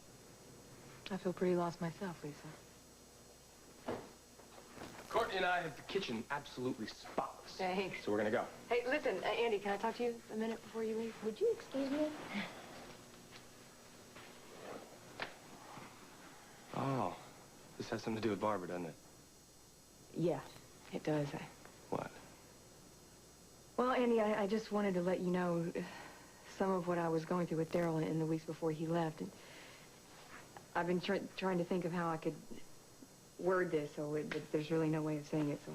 Speaker 9: I feel pretty lost myself, Lisa.
Speaker 16: Courtney and I have the kitchen absolutely spotless.
Speaker 23: Thanks.
Speaker 16: So we're gonna go.
Speaker 23: Hey, listen, Andy, can I talk to you a minute before you leave?
Speaker 11: Would you excuse me?
Speaker 16: Oh, this has something to do with Barbara, doesn't it?
Speaker 9: Yeah, it does.
Speaker 16: What?
Speaker 9: Well, Andy, I just wanted to let you know some of what I was going through with Daryl in the weeks before he left. And I've been trying to think of how I could word this, but there's really no way of saying it, so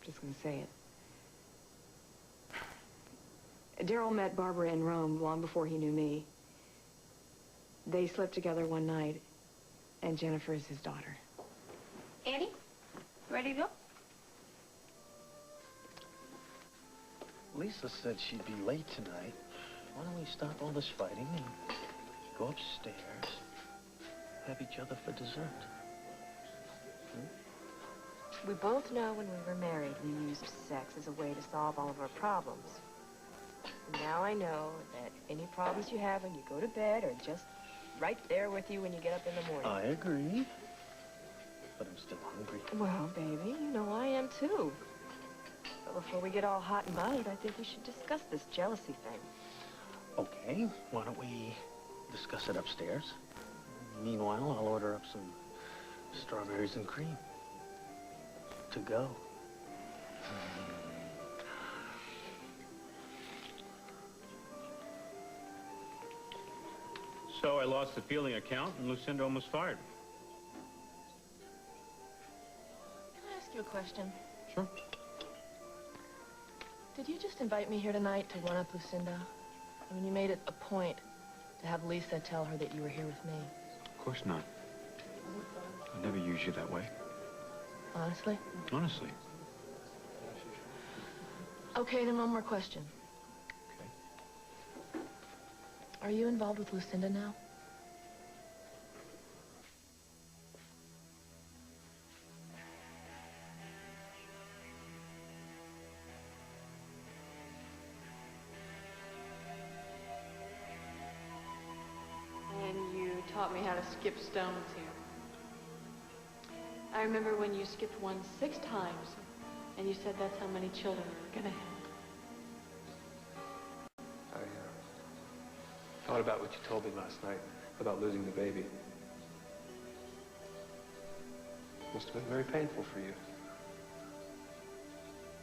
Speaker 23: just gonna say it. Daryl met Barbara in Rome long before he knew me. They slept together one night, and Jennifer is his daughter.
Speaker 27: Annie, ready to go?
Speaker 12: Lisa said she'd be late tonight. Why don't we stop all this fighting and go upstairs, have each other for dessert?
Speaker 23: We both know when we were married, we used sex as a way to solve all of our problems. And now I know that any problems you have when you go to bed are just right there with you when you get up in the morning.
Speaker 12: I agree. But I'm still hungry.
Speaker 23: Well, baby, you know I am too. But before we get all hot and bothered, I think we should discuss this jealousy thing.
Speaker 12: Okay, why don't we discuss it upstairs? Meanwhile, I'll order up some strawberries and cream. To go.
Speaker 7: So I lost the fielding account and Lucinda almost fired me.
Speaker 6: Can I ask you a question?
Speaker 7: Sure.
Speaker 6: Did you just invite me here tonight to one-up Lucinda? I mean, you made it a point to have Lisa tell her that you were here with me.
Speaker 7: Of course not. I never use you that way.
Speaker 6: Honestly?
Speaker 7: Honestly.
Speaker 6: Okay, then one more question.
Speaker 7: Okay.
Speaker 6: Are you involved with Lucinda now?
Speaker 15: And you taught me how to skip stones here. I remember when you skipped one 6 times, and you said that's how many children we were gonna have.
Speaker 16: I thought about what you told me last night about losing the baby. Must have been very painful for you.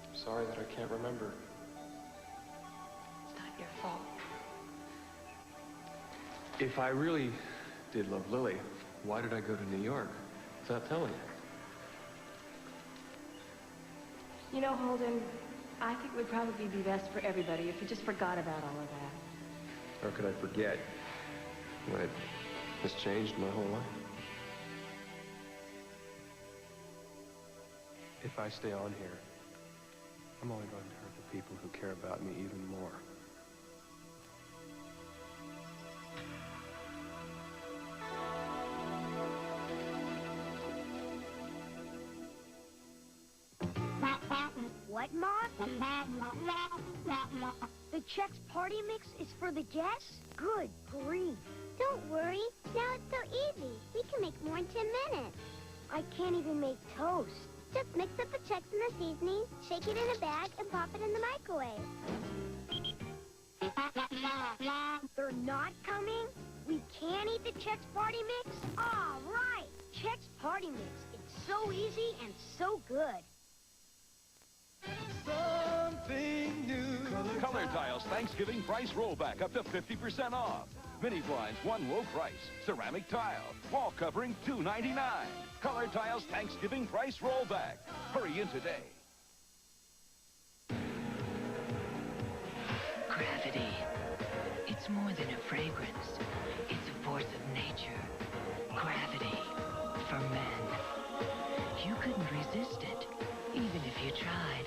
Speaker 16: I'm sorry that I can't remember.
Speaker 6: It's not your fault.
Speaker 16: If I really did love Lily, why did I go to New York without telling you?
Speaker 23: You know, Holden, I think it would probably be best for everybody if you just forgot about all of that.
Speaker 16: Or could I forget when it has changed my whole life? If I stay on here, I'm only going to hurt the people who care about me even more.
Speaker 10: What, Mom? The Chex Party Mix is for the guests? Good grief. Don't worry. Now it's so easy. We can make more in 10 minutes. I can't even make toast. Just mix up the Chex and the seasoning, shake it in a bag, and pop it in the microwave. They're not coming? We can't eat the Chex Party Mix? All right. Chex Party Mix. It's so easy and so good.
Speaker 8: Something new. Color Tiles Thanksgiving price rollback up to 50% off. Mini blinds, one low price. Ceramic tile. Wall covering, $2.99. Color Tiles Thanksgiving price rollback. Hurry in today.
Speaker 11: Gravity. It's more than a fragrance. It's a force of nature. Gravity. For men. You couldn't resist it, even if you tried.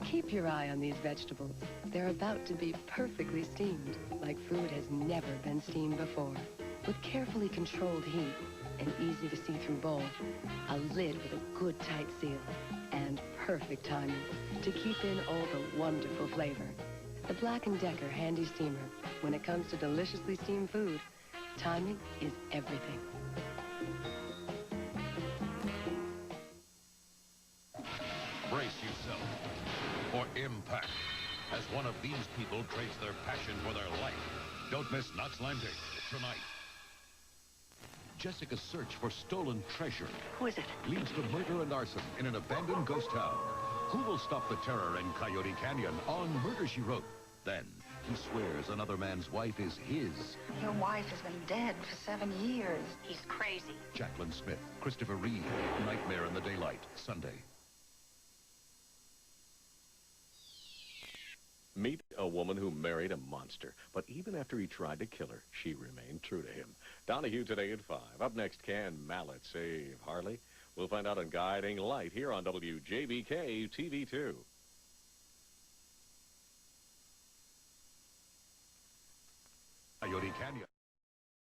Speaker 14: Keep your eye on these vegetables. They're about to be perfectly steamed, like food has never been steamed before. With carefully controlled heat, an easy-to-see-through bowl, a lid with a good tight seal, and perfect timing to keep in all the wonderful flavor. The Black & Decker Handy Steamer. When it comes to deliciously steamed food, timing is everything.
Speaker 21: Brace yourself for impact as one of these people trades their passion for their life. Don't miss Knots Landing tonight. Jessica's search for stolen treasure.
Speaker 11: Who is it?
Speaker 21: Leads to murder and arson in an abandoned ghost town. Who will stop the terror in Coyote Canyon on Murder, She Wrote? Then, who swears another man's wife is his.
Speaker 5: Your wife has been dead for 7 years.
Speaker 27: He's crazy.
Speaker 21: Jacqueline Smith, Christopher Reeve, Nightmare in the Daylight, Sunday.
Speaker 13: Meet a woman who married a monster, but even after he tried to kill her, she remained true to him. Donahue today at 5. Up next, can Mallet save Harley? We'll find out on Guiding Light here on WJBK TV2.
Speaker 21: Coyote Canyon.